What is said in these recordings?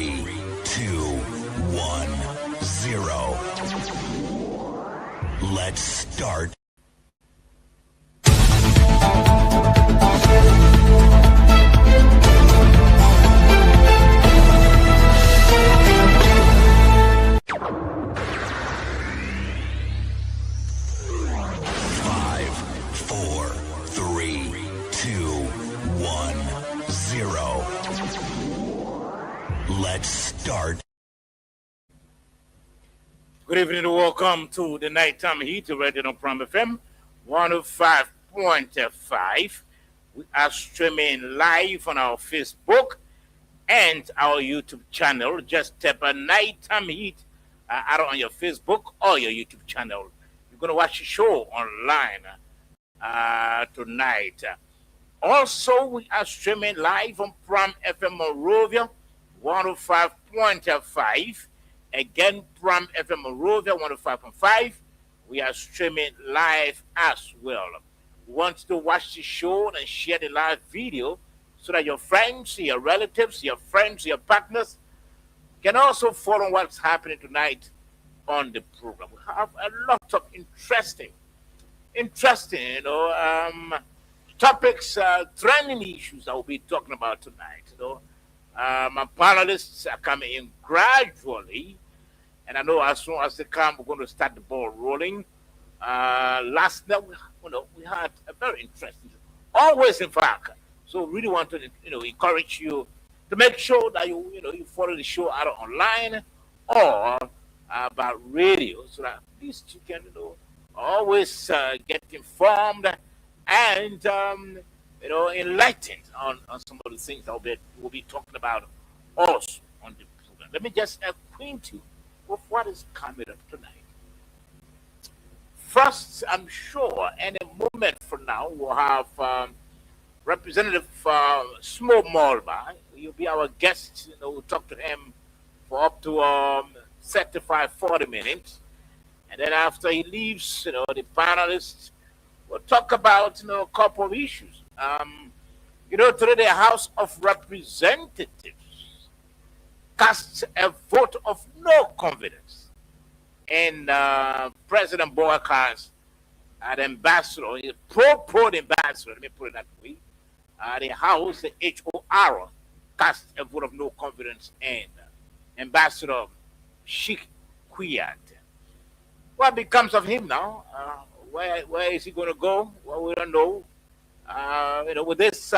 3, 2, 1, 0. Let's start. Let's start. Good evening and welcome to the Nighttime Heat, radio on Prime FM 105.5. We are streaming live on our Facebook and our YouTube channel. Just tap a Nighttime Heat either on your Facebook or your YouTube channel. You're going to watch the show online tonight. Also, we are streaming live on Prime FM Monrovia 105.5. Again, Prime FM Monrovia 105.5. We are streaming live as well. We want you to watch the show and share the live video so that your friends, your relatives, your friends, your partners can also follow what's happening tonight on the program. We have a lot of interesting, topics, trending issues that we'll be talking about tonight. My panelists are coming in gradually, and I know as soon as they come, we're going to start the ball rolling. Last night, we had a very interesting, always in fact. So really want to, encourage you to make sure that you follow the show either online or by radio, so that at least you can, always get informed and enlightened on some of the things that we'll be talking about also on the program. Let me just acquaint you with what is coming up tonight. First, I'm sure any moment from now we'll have Representative Smo Malba. He'll be our guest. We'll talk to him for up to 40 minutes. And then after he leaves, the panelists will talk about a couple of issues. Today the House of Representatives cast a vote of no confidence in President Boakar's ambassador, pro-port ambassador, let me put it that way. The House, the HOR, cast a vote of no confidence in Ambassador Sheikh Kuyat. What becomes of him now? Where is he going to go? Well, we don't know. With this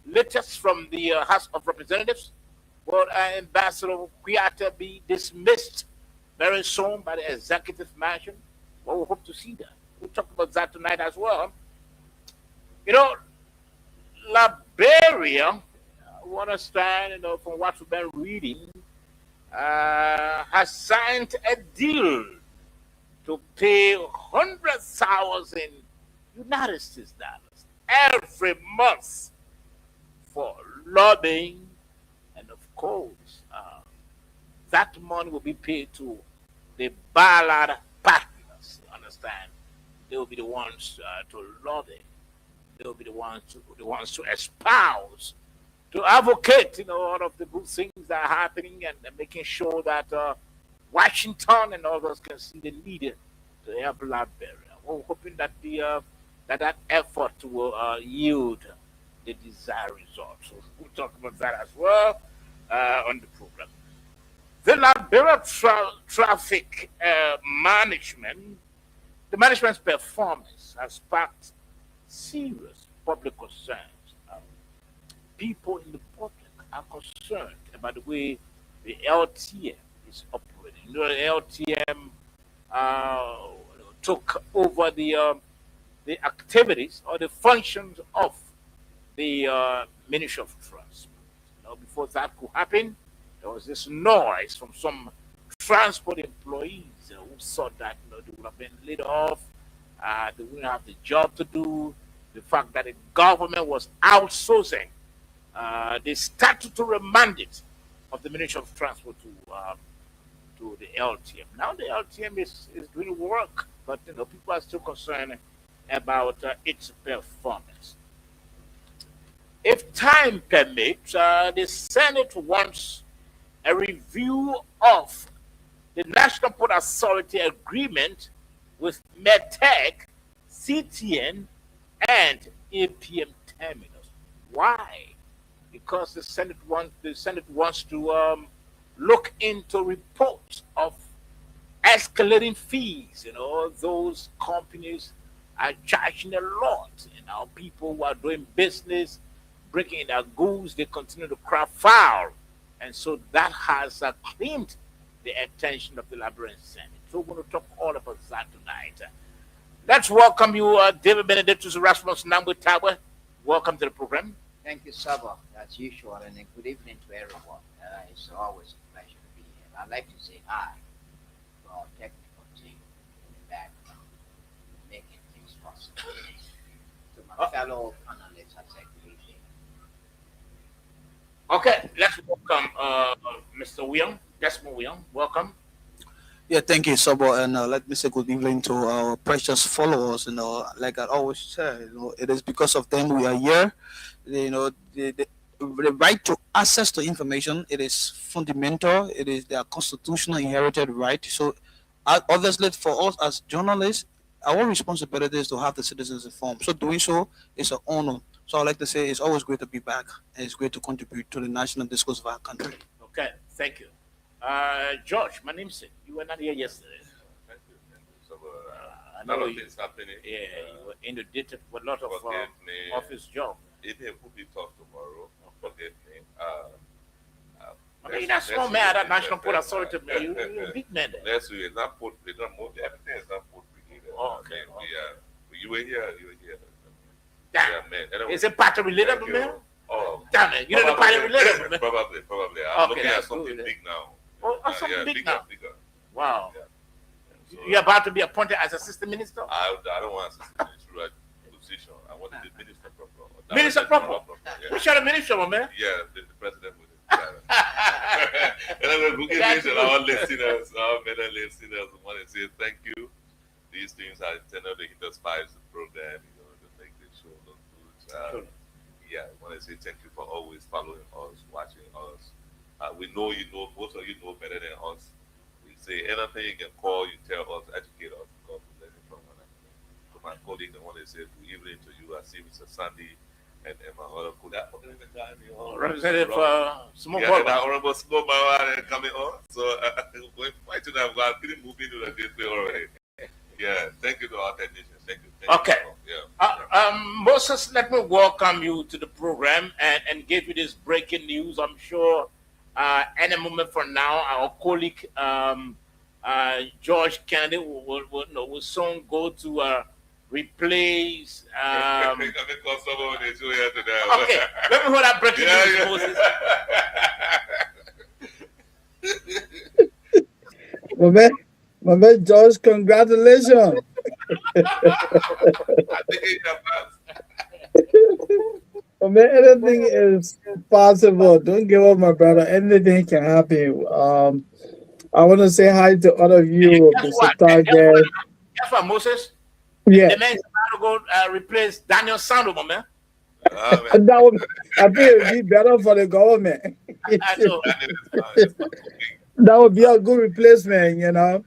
latest from the House of Representatives, will Ambassador Kuyat be dismissed very soon by the executive mansion? Well, we hope to see that. We'll talk about that tonight as well. Liberia, I understand, from what we've been reading, has signed a deal to pay 100,000 United States dollars every month for lobbying, and of course, that money will be paid to the Ballard partners. You understand? They will be the ones to lobby. They will be the ones to espouse, to advocate, all of the good things that are happening, and making sure that Washington and others can see the need to help Liberia. We're hoping that that effort will yield the desired results. So we'll talk about that as well on the program. The Liberia traffic management, the management's performance has sparked serious public concerns. People in the public are concerned about the way the LTM is operating. The LTM took over the activities or the functions of the Ministry of Transport. Before that could happen, there was this noise from some transport employees who thought that they would have been laid off, they wouldn't have the job to do. The fact that the government was outsourcing the statutory mandate of the Ministry of Transport to the LTM. Now the LTM is doing work, but people are still concerned about its performance. If time permits, the Senate wants a review of the National Port Authority agreement with Medtech, CTN, and APM terminals. Why? Because the Senate wants to look into reports of escalating fees. Those companies are charging a lot. People who are doing business, breaking in their goods, they continue to cry foul. And so that has claimed the attention of the Liberian Senate. So we're going to talk all about that tonight. Let's welcome you, David Benedictus Erasmus Nambu Tower. Welcome to the program. Thank you, Saba, as usual, and a good evening to everyone. It's always a pleasure to be here. I'd like to say hi to our technical team in the background, making things possible. To my fellow panelists, I say good evening. Okay, let's welcome Mr. William, Desmond William. Welcome. Yeah, thank you, Sabo, and let me say good evening to our precious followers. Like I always say, it is because of them we are here. The right to access to information, it is fundamental. It is their constitutional inherited right. So, obviously, for us as journalists, our responsibility is to have the citizens informed. So, doing so is an honor. So, I'd like to say it's always great to be back, and it's great to contribute to the national discourse of our country. Okay, thank you. George, my namesake, you were not here yesterday. Thank you. So, I a know lot of you, things happening. yeah, you were inundated with a lot of Forgive me. office job. It will be talk tomorrow. Forgive me. I mean, you're not small man at that National Port Authority, man. You're a big man there. Next week, not put. We don't move. Everything is not put related. Oh, okay, I mean, you were here. You were here. Damn. Yeah, man. Anyway, Is it party related, thank man? you. Oh, Damn it, you know the party related, man. Probably. Okay, I'm looking at that's something good. big now. Oh, something big now. Bigger. Wow. Yeah. So, You're about to be appointed as assistant minister? I don't want to minister position. I want to be minister proper. Minister proper? Yeah. Which are the minister, man? Yeah, the president with it. Anyway, good evening to our listeners, our many listeners. I want to say thank you. These things are intended to inspire the program, to make the show look good. Yeah, I want to say thank you for always following us, watching us. We know most of you know better than us. We say anything you can call, you tell us, educate us, because we learn from one another. To my colleague, I want to say good evening to you. I see Mr. Sandy and my other colleague. Representative Small Yeah, Ball. Honorable Small Ball coming on. So we're fighting that. I couldn't move into the gateway already. Yeah, thank you to our technicians. Thank you. Okay. Yeah. Moses, let me welcome you to the program and give you this breaking news. I'm sure any moment from now, our colleague George Kennedy will soon go to replace. Okay, let me hold that breaking news, Moses. My man George, congratulations. My man, anything is possible. Don't give up, my brother. Anything can happen. I want to say hi to all of you, Mr. Target. Guess what, Moses? Yeah. The man is about to go replace Daniel Sandow, man. I think it would be better for the government. I know. That would be a good replacement, Yeah,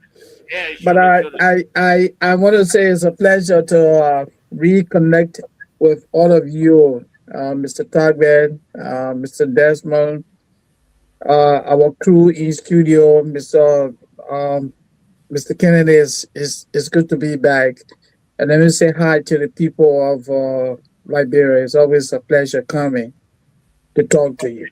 But I want to say it's a pleasure to reconnect with all of you, Mr. Tagbed, Mr. Desmond, our crew in studio, Mr. Kennedy. It's good to be back, and let me say hi to the people of Liberia. It's always a pleasure coming to talk to you.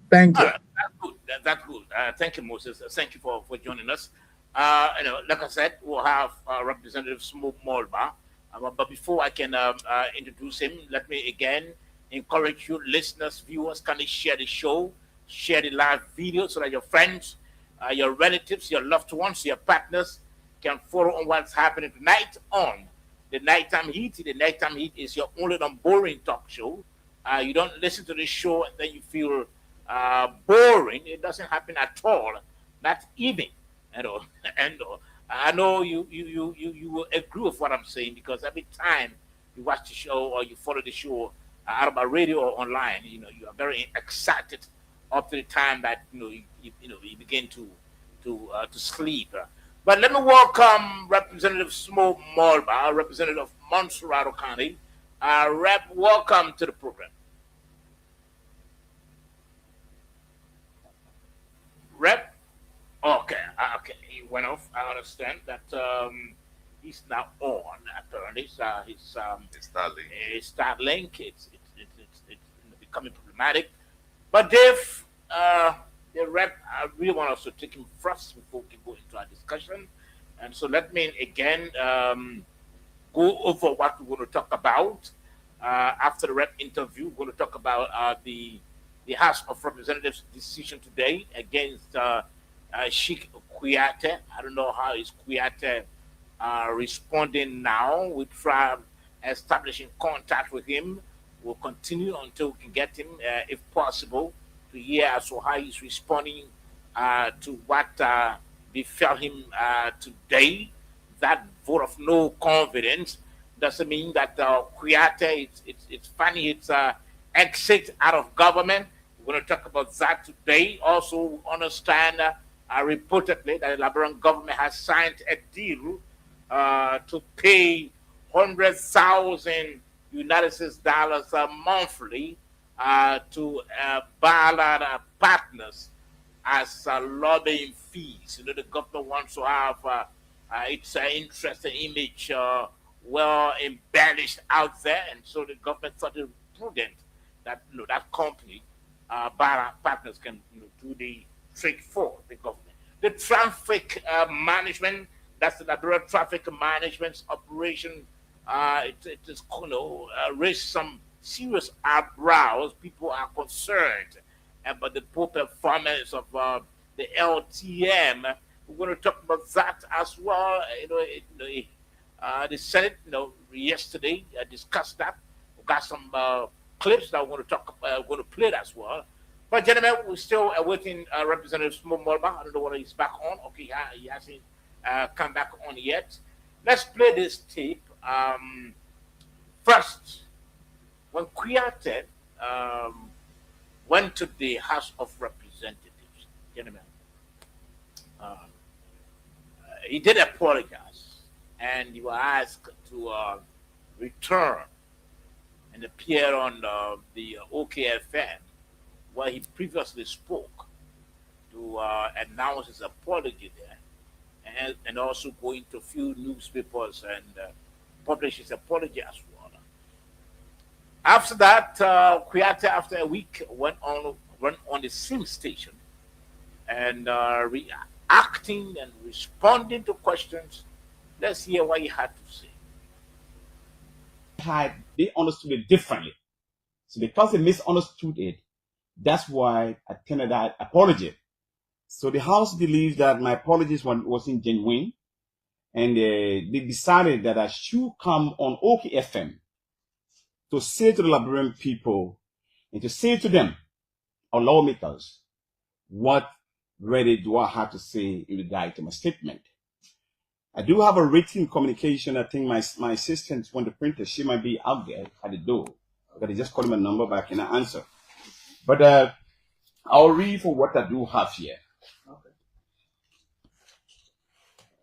Thank you. That's good. That's good. Thank you, Moses. Thank you for joining us. Like I said, we'll have Representative Smoke Molba. But before I can introduce him, let me again encourage you, listeners, viewers, kindly share the show, share the live video so that your friends, your relatives, your loved ones, your partners can follow on what's happening tonight on the Nighttime Heat. The Nighttime Heat is your only non-boring talk show. You don't listen to the show and then you feel boring. It doesn't happen at all. Not even. And I know you will agree with what I'm saying, because every time you watch the show or you follow the show either by radio or online, you are very excited up to the time that you begin to sleep. But let me welcome Representative Smo Mulba, representative of Montserrado County. Rep, welcome to the program. Rep, okay, he went off. I understand that he's now on. Apparently, his Starlink. It's becoming problematic. But Dave, the rep, I really want us to take him first before we go into our discussion. And so let me again go over what we're going to talk about. After the rep interview, we're going to talk about the House of Representatives' decision today against Sheikh Kuyate. I don't know how is Kuyate responding now. We try establishing contact with him. We'll continue until we can get him, if possible, to hear as to how he's responding to what befell him today. That vote of no confidence doesn't mean that Kuyate it's finding its exit out of government. We're going to talk about that today. Also, understand reportedly that the Liberian government has signed a deal to pay 100,000 United States dollars monthly to Ballard partners as lobbying fees. The government wants to have its interesting image well embellished out there, and so the government thought it prudent that that company, Ballard partners, can do the trick for the government. The traffic management, that's the Liberian Traffic Management Operation. It is raised some serious eyebrows. People are concerned about the poor performance of the LTM. We're going to talk about that as well. The Senate, yesterday discussed that. We got some clips that we're going to play as well. But gentlemen, we're still awaiting Representative Smo Mulba. I don't know whether he's back on. Okay, he hasn't come back on yet. Let's play this tape. First, when Kuyate went to the House of Representatives, gentlemen, he did apologize, and he was asked to return and appear on the OKFM, where he previously spoke, to announce his apology there, and also go into a few newspapers and publish his apology as well. After that, Kuyate, after a week, went on the same station and reacting and responding to questions. Let's hear what he had to say. They understood it differently. So because they misunderstood it, that's why I tendered that apology. So the House believes that my apologies wasn't genuine, and they decided that I should come on OKFM to say to the Liberian people and to say to them, our lawmakers, what really do I have to say in regard to my statement. I do have a written communication. I think my assistant, when the printer, she might be out there at the door. I gotta just call my number, but I cannot answer. But I'll read for what I do have here.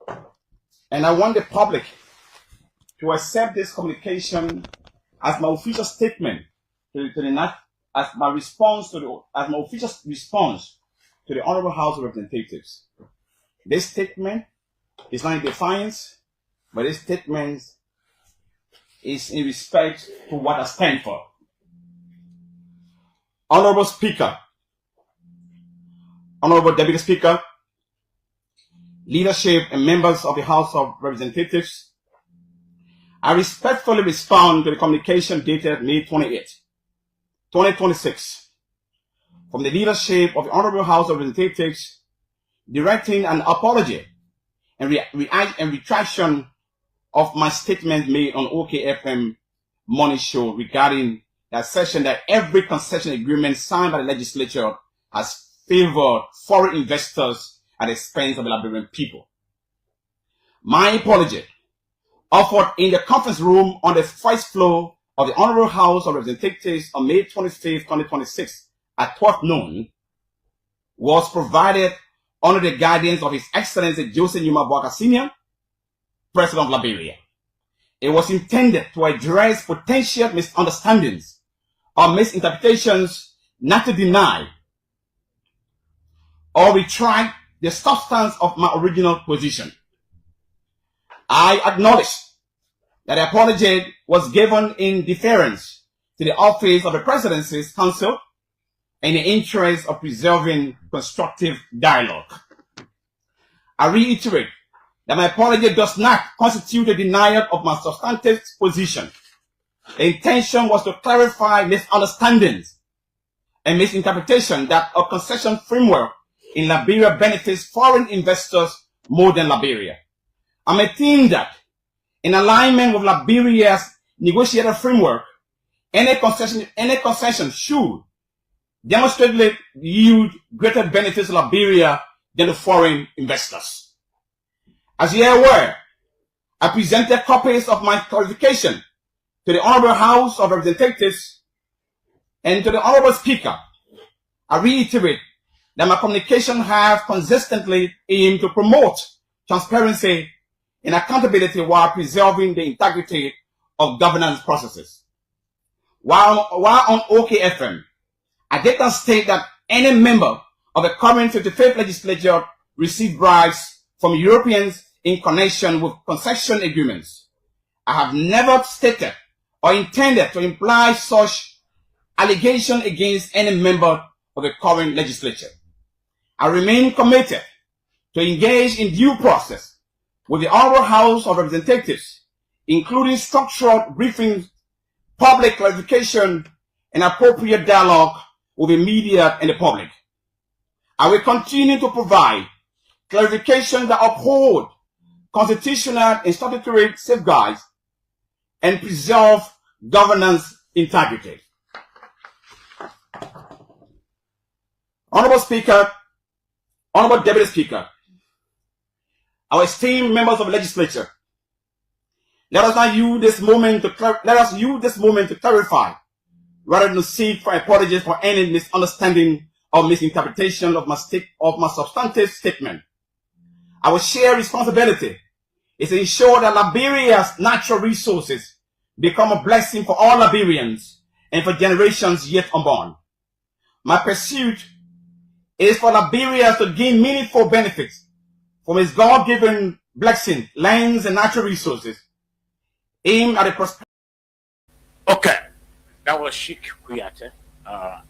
Okay. And I want the public to accept this communication as my official statement as my official response to the Honorable House of Representatives. This statement is not in defiance, but this statement is in respect to what I stand for. Honorable Speaker, Honorable Deputy Speaker, leadership and members of the House of Representatives, I respectfully respond to the communication dated May 28, 2026, from the leadership of the Honorable House of Representatives, directing an apology and retraction of my statement made on OKFM Morning Show regarding the assertion that every concession agreement signed by the legislature has favored foreign investors at the expense of the Liberian people. My apology, offered in the conference room on the first floor of the Honorable House of Representatives on May 25, 2026 at 12 noon, was provided under the guidance of His Excellency Joseph Numa Boakai Sr., President of Liberia. It was intended to address potential misunderstandings or misinterpretations, not to deny or retract the substance of my original position. I acknowledge that the apology was given in deference to the office of the Presidency's Counsel in the interest of preserving constructive dialogue. I reiterate that my apology does not constitute a denial of my substantive position. The intention was to clarify misunderstandings and misinterpretation that a concession framework in Liberia benefits foreign investors more than Liberia. I maintain that in alignment with Liberia's negotiated framework, any concession should demonstrably yield greater benefits to Liberia than to foreign investors. As you are aware, I presented copies of my clarification to the Honorable House of Representatives and to the Honorable Speaker. I reiterate that my communication have consistently aimed to promote transparency and accountability while preserving the integrity of governance processes. While on OKFM, I did not state that any member of the current 55th legislature received bribes from Europeans in connection with concession agreements. I have never stated or intended to imply such allegation against any member of the current legislature. I remain committed to engage in due process with the Honorable House of Representatives, including structured briefings, public clarification, and appropriate dialogue with the media and the public. I will continue to provide clarification that uphold constitutional and statutory safeguards and preserve governance integrity. Honorable Speaker, Honorable Deputy Speaker, our esteemed members of the legislature, let us use this moment to clarify, rather than to seek for apologies for any misunderstanding or misinterpretation of my substantive statement. Our shared responsibility is to ensure that Liberia's natural resources become a blessing for all Liberians and for generations yet unborn. My pursuit is for Liberia to gain meaningful benefits from its God-given blessing, lands, and natural resources, aimed at the prosperity. Okay, that was Sheikh Kuyate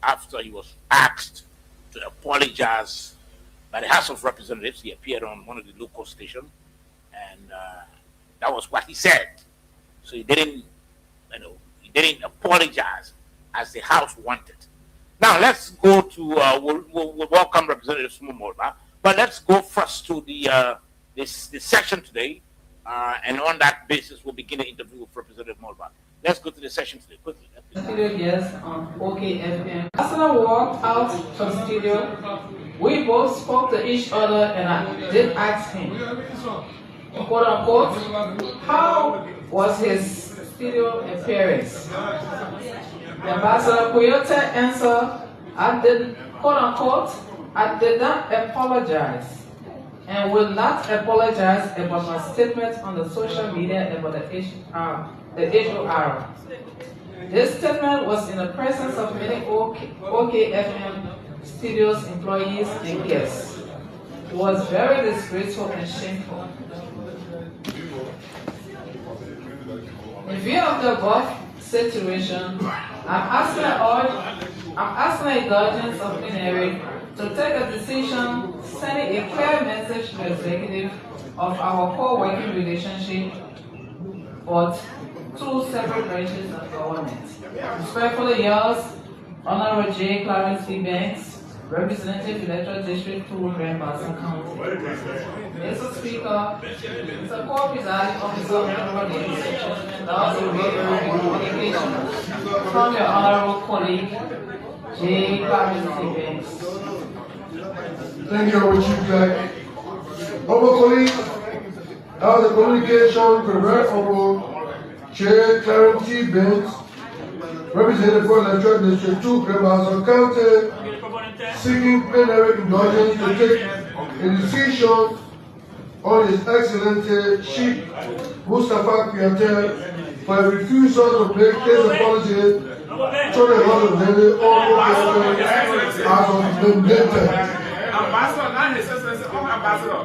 after he was asked to apologize by the House of Representatives. He appeared on one of the local stations, and that was what he said. So he didn't apologize as the House wanted. Now let's go to we'll welcome Representative Smumolba, but let's go first to the this session today, and on that basis we'll begin the interview with Representative Molba. Let's go to the session today quickly. Studio guest on OKFM. Asana walked out from the studio. We both spoke to each other, and I did ask him, quote unquote, how was his studio appearance? The Ambassador Kuyate answered, I did, quote unquote, I did not apologize and will not apologize about my statement on the social media about the HOR. This statement was in the presence of many OKFM studios employees and guests. It was very disgraceful and shameful. In view of the above situation, I'm asking the guardians of Mineri to take a decision sending a clear message to the executive of our co-working relationship for two separate branches of government. Respectfully yours, Honorable J. Clarence C. Banks, Representative Electoral District 2, Grand Bassa County. Mr. Speaker, Mr. Co-Presiding Officer of the Honorable thus reiterating communication from your Honorable colleague, J. Clarence C. Banks. Thank you, Chief Jack. Honorable colleague, as a communication from Very Honorable J. Clarence C. Banks, Representative for Electoral District 2, Grand Bassa County, seeking plenary indulgence to take a decision on His Excellency Sheikh Mustafa Kuyate for a refusal to make his apology to the House of Daily or as of the Ambassador, not His Excellency, Ambassador.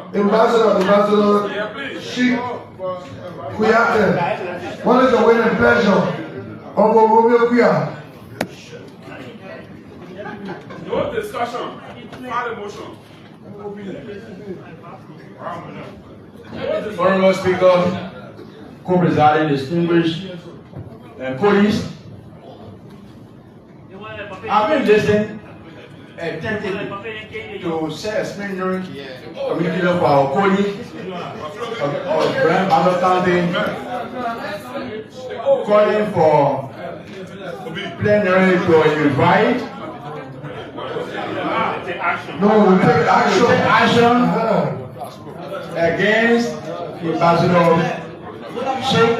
Ambassador Sheikh Kuyate. What is the way and pleasure of Romeo Kuya? No discussion. File a motion. Honorable Speaker, co-presiding distinguished colleagues, I've been listening attentively to say explanatory community of our colleagues of Grand Battle County calling for plenary to invite. No, we take action. Against Ambassador Sheikh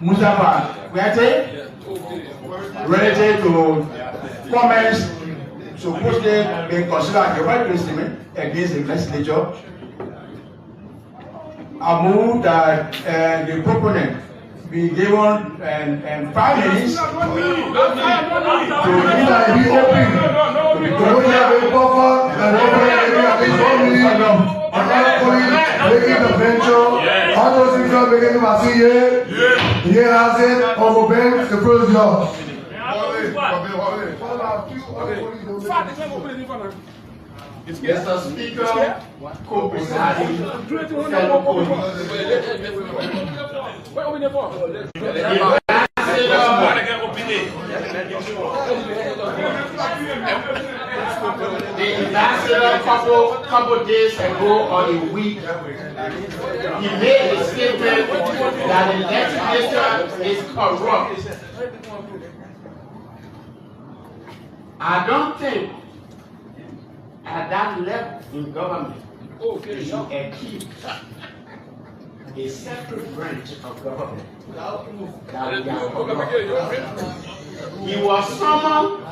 Mustafa Kuyate related to comments supposedly being considered a right placement against the legislature. I move that the proponent be given 5 minutes to be open. We have a buffer and making the venture. All those people are making them see here. Here has it. Or bank the first job. Mr. Speaker, co-presiding fellow colleagues. The ambassador couple days ago or a week, he made a statement that the legislature is corrupt. I don't think at that level in government you should keep a separate branch of government that we are corrupt. He was summoned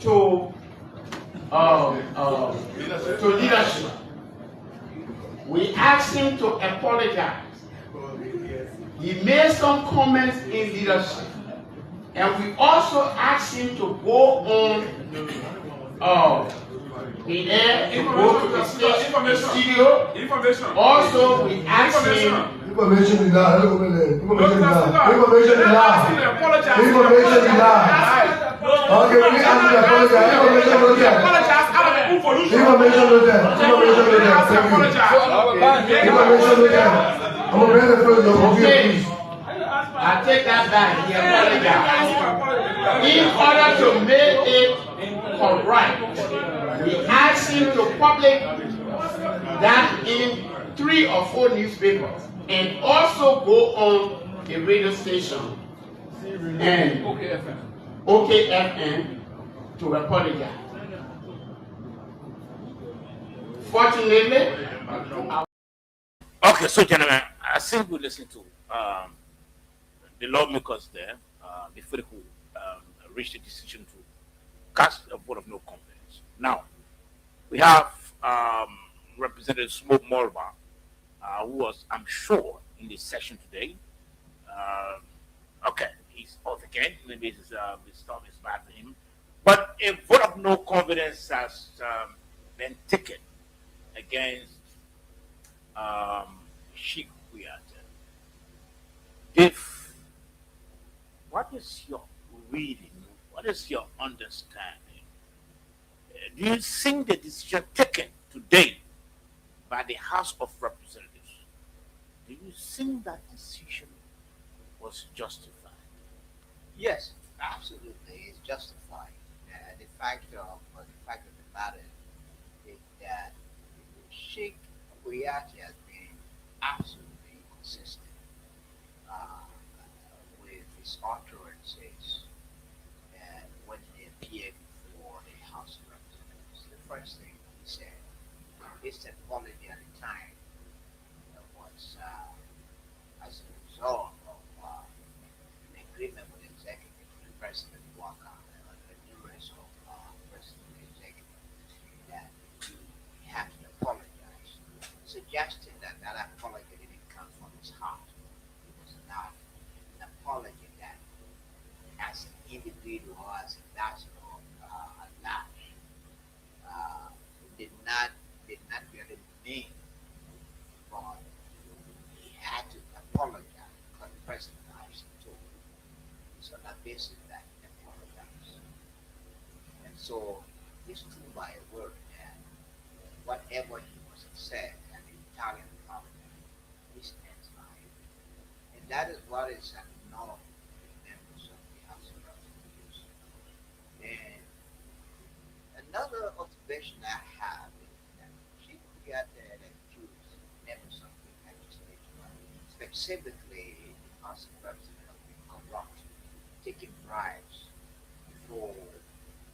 to leadership. We asked him to apologize. He made some comments in leadership. And we also asked him to go on the air, to go to the studio. Also, we asked him. Information is not. Information is not. Okay, we ask you to apologize. I'm going to bring the first please. I take that back. He apologized. In order to make it correct, we asked him to publish that in 3 or 4 newspapers and also go on a radio station and OKFM to apologize. Fortunately, okay, so gentlemen, I think we listen to the lawmakers there before they could reach the decision to cast a vote of no confidence. Now, we have Representative Smoke Morba, who was, I'm sure, in this session today. Okay, he's off again. Maybe his storm is bad for him. But a vote of no confidence has been taken against Sheikh Kuyate. If, what is your reading? What is your understanding? Do you think the decision taken today by the House of Representatives, do you think that decision was justified? Yes, absolutely, it's justified. The fact of the matter is that Sheikh Kuyate has been absolutely consistent with his utterances when he appeared before the House of Representatives. The first thing he said, his apology at the time was as a result of an agreement with the executive, the President Walker, and the numerous of President he stood by a word, and whatever he was said at the Italian parliament, he stands by it. And that is what is acknowledged in the members of the House of Representatives. And another observation I have is that she created and accused members of the legislature, specifically the House of Representatives, of being corrupt, taking bribes before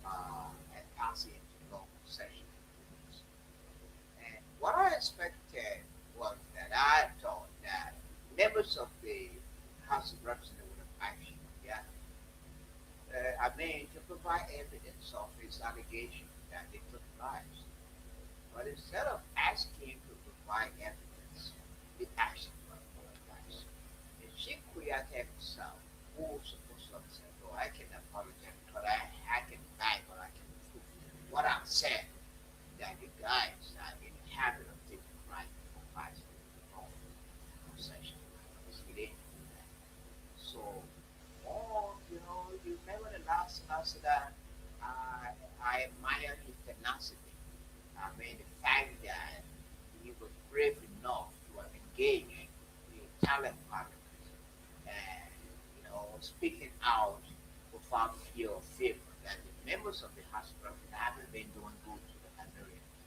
and passing into law session. And what I expected was that I thought that members of the House of Representatives would have actually, to provide evidence of his allegation that they took bribes. But instead of asking to provide evidence, they actually apologize. And she created herself who was supposed to have said, "Oh, I can apologize, but I can lie, but I can prove what I said, that the guys are in the habit of taking bribes for fights in the session." He didn't do that. So, you remember the last that I admire his tenacity. I mean, the fact that he was brave enough to have engaged the Italian parliament and, speaking out without fear or favor, that the members of the House of Representatives haven't been doing good to the Hungarians,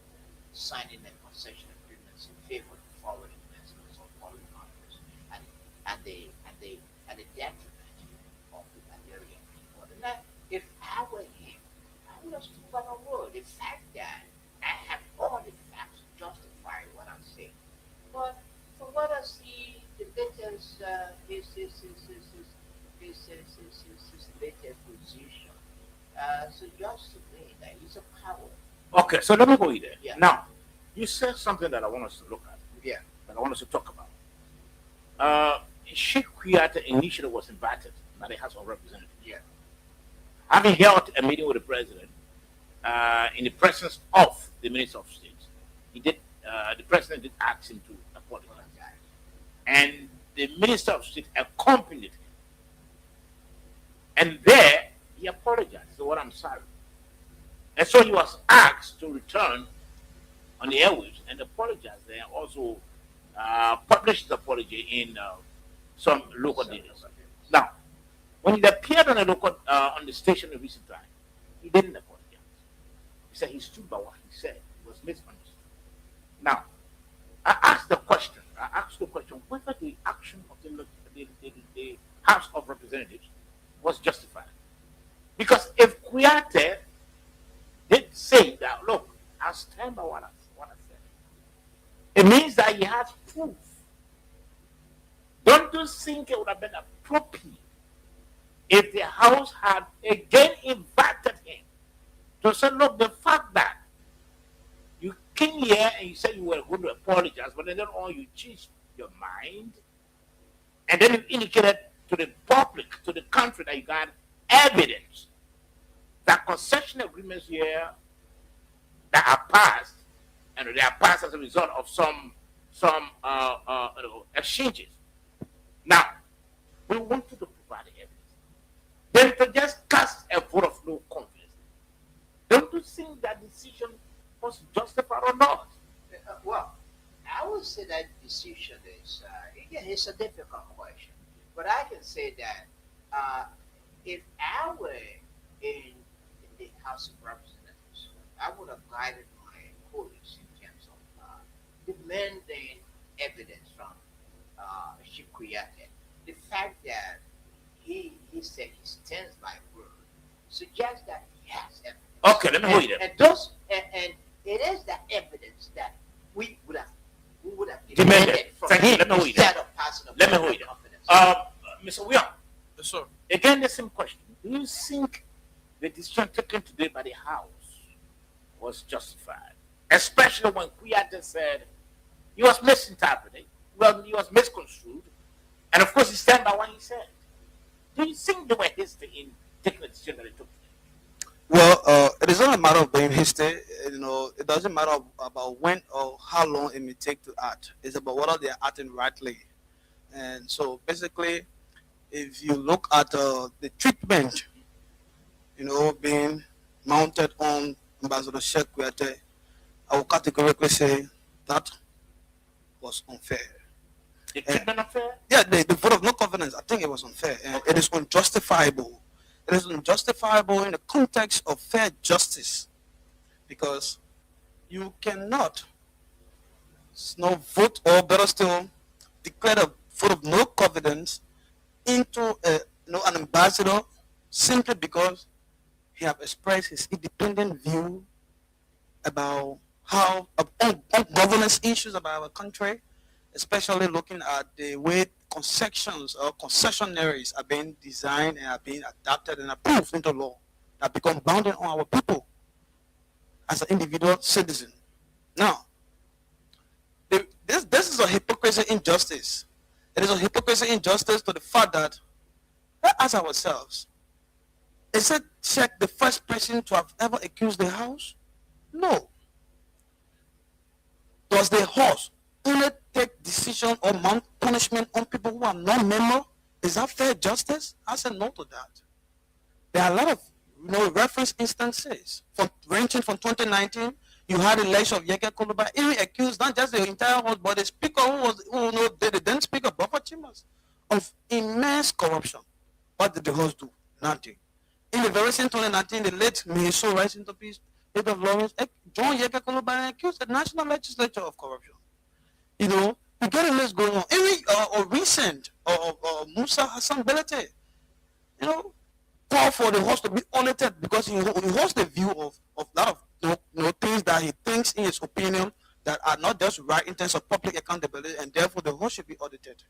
signing the concession agreements in favor of foreign investments or foreign partners, and the detriment of the Hungarian people. And that, if I were him, I would have stood by my word. The fact that I have all the facts to justify what I'm saying. But for what I see, the latest his latest position suggests to me that he's a coward. Okay, so let me go there. Yeah. Now, you said something that I want us to look at. Yeah. That I want us to talk about. Sheikh Kuyateh initially was invited by the House of Representatives. Yeah. Having held a meeting with the president in the presence of the Minister of State, the president did ask him to apologize. And the Minister of State accompanied him. And there, he apologized. So what I'm sorry. And so he was asked to return on the airwaves and apologize there, and also publish his apology in some local dailies. Now, when he appeared on on the station in recent time, he didn't apologize. He said he stood by what he said. It was misunderstood. Now, I asked the question whether the action of the House of Representatives was justified. Because if Kuyateh did say that, look, I stand by what I said, it means that he has proof. Don't you think it would have been appropriate if the House had again invited him to say, look, the fact that you came here and you said you were going to apologize, but then on you changed your mind, and then you indicated to the public, to the country, that you got evidence that concession agreements here that are passed, and they are passed as a result of some exchanges. Now, we want you to provide the evidence. Then to just cast a vote of no confidence. Don't you think that decision was justified or not? Well, I would say that decision is, again, it's a difficult question. But I can say that if I were in the House of Representatives, I would have guided my colleagues in terms of demanding evidence from Sheikh Kuyateh. The fact that he said he stands by word suggests that he has evidence. Okay, let me hold you there. And it is that evidence that we would have demanded from Thank you. him Let me hold you instead there. of passing Let me upon hold you confidence. there. Mr. William. Yes, sir. Again, the same question. Do you think the decision taken today by the House was justified? Especially when Kuyateh said he was misinterpreted, well, he was misconstrued, and of course he stand by what he said. Do you think they were hasty in taking the decision that they took? Well, it is not a matter of being hasty. It doesn't matter about when or how long it may take to act. It's about whether they are acting rightly. And so basically, if you look at the treatment, being mounted on Ambassador Sheikh Kuyate, I will categorically say that was unfair. Yeah, the vote of no confidence, I think it was unfair. And it is unjustifiable. It is unjustifiable in the context of fair justice, because you cannot vote, or better still, declare a vote of no confidence into an ambassador simply because he have expressed his independent view about how on governance issues about our country, especially looking at the way concessions or concessionaries are being designed and are being adapted and approved into law that become bounding on our people as an individual citizen. Now, this is a hypocrisy injustice. It is a hypocrisy injustice to the fact that, let's ask ourselves, is it Sheikh the first person to have ever accused the House? No. Does the House only take decision or mount punishment on people who are non-member? Is that fair justice? I said no to that. There are a lot of reference instances ranging from 2019. You had the election of Yeke Koluba. He accused not just the entire House, but the speaker the then speaker Buffer Chambers of immense corruption. What did the House do? Nothing. In the very same 2019, the late Mihiso Rice into peace, Late of Lawrence, John Yeke Koluba accused the national legislature of corruption. You get a list going on. Even recent Musa Hassan Belete, call for the host to be audited because he holds the view of a lot of things that he thinks, in his opinion, that are not just right in terms of public accountability, and therefore the host should be audited.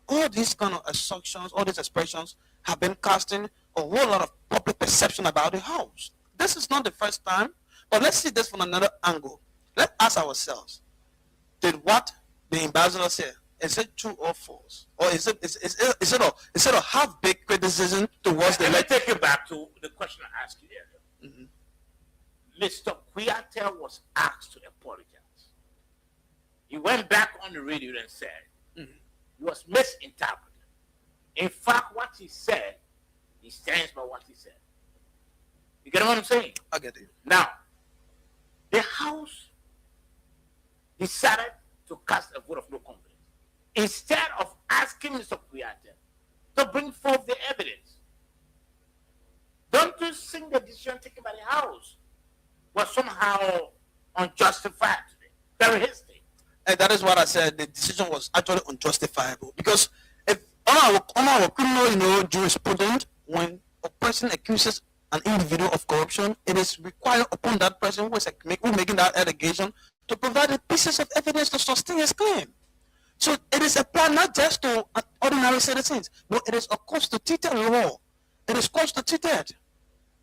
All these kind of assumptions, all these expressions have been casting a whole lot of public perception about the House. This is not the first time, but let's see this from another angle. Let's ask ourselves, did what the ambassador said, is it true or false? Or is it a half-baked criticism towards the... Let me take you back to the question I asked you earlier. Mm-hmm. Mr. Kuyate was asked to apologize. He went back on the radio and said he was misinterpreted. In fact, what he said, he stands by what he said. You get what I'm saying? I get it. Now, the House decided to cast a vote of no confidence instead of asking Mr. Kuyate to bring forth the evidence. Don't you think the decision taken by the House was somehow unjustified today? Very hasty. And that is what I said. The decision was actually unjustifiable, because if on our criminal, jurisprudence, when a person accuses an individual of corruption, it is required upon that person who is making that allegation to provide the pieces of evidence to sustain his claim. So it is applied not just to ordinary citizens, but it is a constituted law. It is constituted.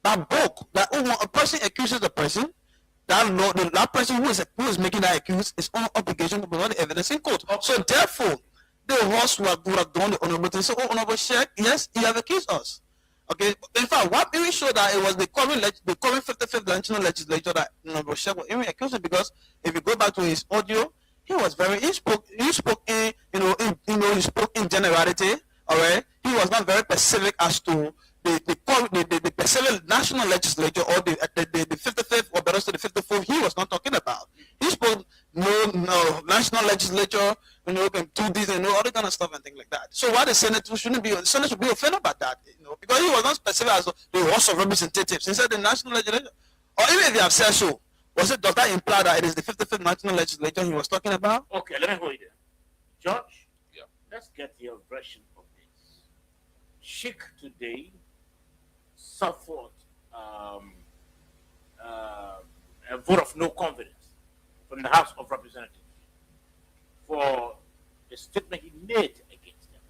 That book, that when a person accuses a person, that person who is making that accuse is on obligation to provide the evidence in court. So therefore, the host would have done the honorable thing. So, Honorable Sheikh, yes, he have accused us. Okay, in fact, what really showed that it was the current 55th National Legislature that Honorable Sheikh was even accused, because if you go back to his audio, he spoke in generality. All right, he was not very specific as to the specific national legislature or the 55th, or better still the 54th. He was not talking about. He spoke no national legislature, can do this and all that kind of stuff and things like that. So why the Senate should be offended about that, because he was not specific as the House of Representatives. He said the national legislature, or even if you have said so, does that imply that it is the 55th national legislature he was talking about? Okay, let me hold you there. George, let's get your version of this. Sheikh today suffered a vote of no confidence from the House of Representatives for the statement he made against them.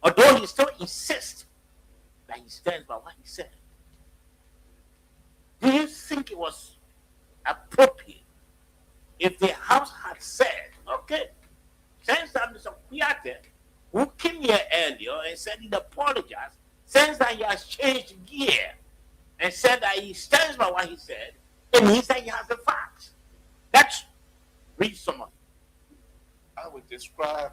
Although he still insists that he stands by what he said. Do you think it was appropriate if the House had said, okay, since that Mr. Kuyate, who came here earlier and said he'd apologized, since that he has changed gear and said that he stands by what he said, it means that he has the facts. Let's read some of it. I would describe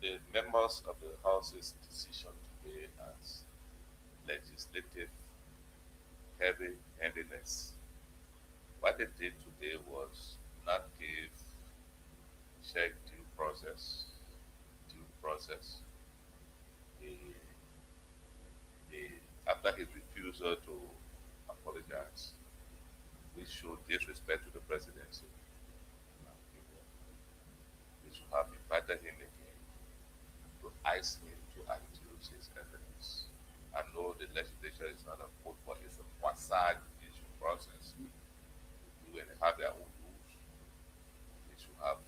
the members of the House's decision today as legislative heavy handedness. What they did today was not give Sheikh due process. After his refusal to apologize, we showed disrespect to the presidency. We should have invited him again to ice him to accuse his evidence. I know the legislature is not a vote, but it's a quasi judicial process. When they have their own rules, they should have,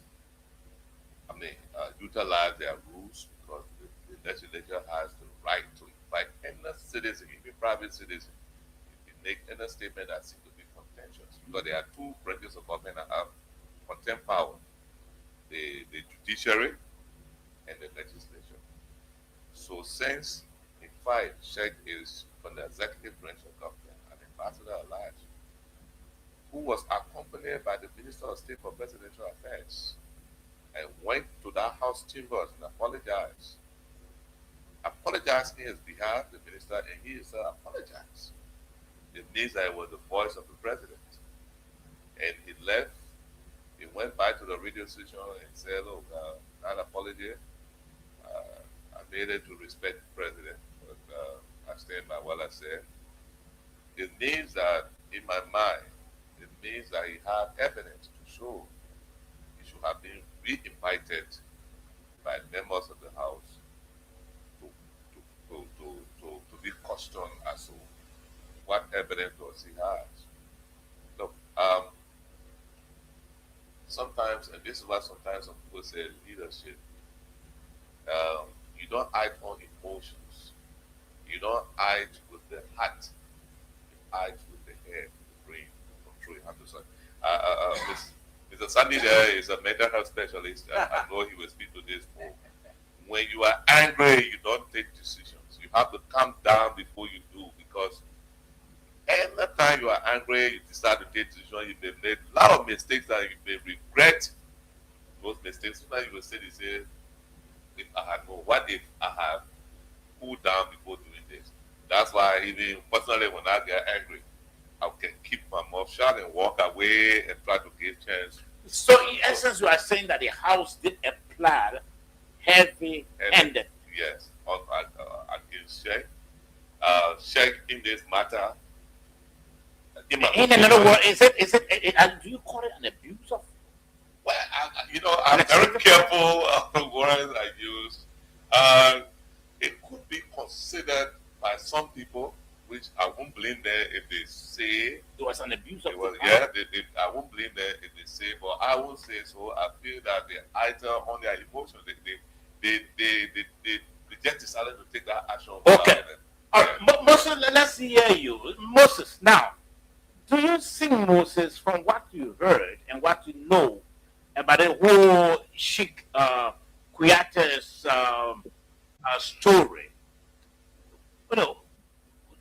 utilize their rules, because the legislature has the right to invite any citizen, even private citizen, if they make any statement that seems to be contentious. Because there are two branches of government that have contempt power: the judiciary and the legislature. So since, in fact, Sheikh is from the executive branch of government, an ambassador at large, who was accompanied by the Minister of State for Presidential Affairs, and went to that House chambers and apologized in his behalf, the minister, and he apologized. It means that it was the voice of the president. And he left, he went back to the radio station and said, "Look, that apology, I made it to respect the president, but I stand by what I said." It means that, in my mind, it means that he had evidence to show he should have been re-invited by members of the House to be questioned as to what evidence does he has. Look, sometimes, and this is what sometimes some people say, leadership, you don't act on emotions. You don't act with the heart. You act with the head, the brain, control. You have to say. Mr. Sandy there is a mental health specialist. I know he will speak to this more. When you are angry, you don't take decisions. You have to calm down before you do, because every time you are angry, you decide to take decisions, you may make a lot of mistakes that you may regret those mistakes. Sometimes you will say, if I had known, what if I have cooled down before doing this? That's why even personally, when I get angry, I can keep my mouth shut and walk away and try to give chance. So in essence, you are saying that the House did apply heavy-handed. Yes, against Sheikh. Sheikh in this matter. In another word, is it? Do you call it an abuse of? Well, I'm very careful of the words I use. It could be considered by some people, which I won't blame them if they say it was an abuse of power. Yeah, I won't blame them if they say, but I won't say so. I feel that they either on their emotions, they just decided to take that action. Okay. Moses, let's hear you. Moses, now, do you think, Moses, from what you heard and what you know about the whole Sheikh Kuyateh's story,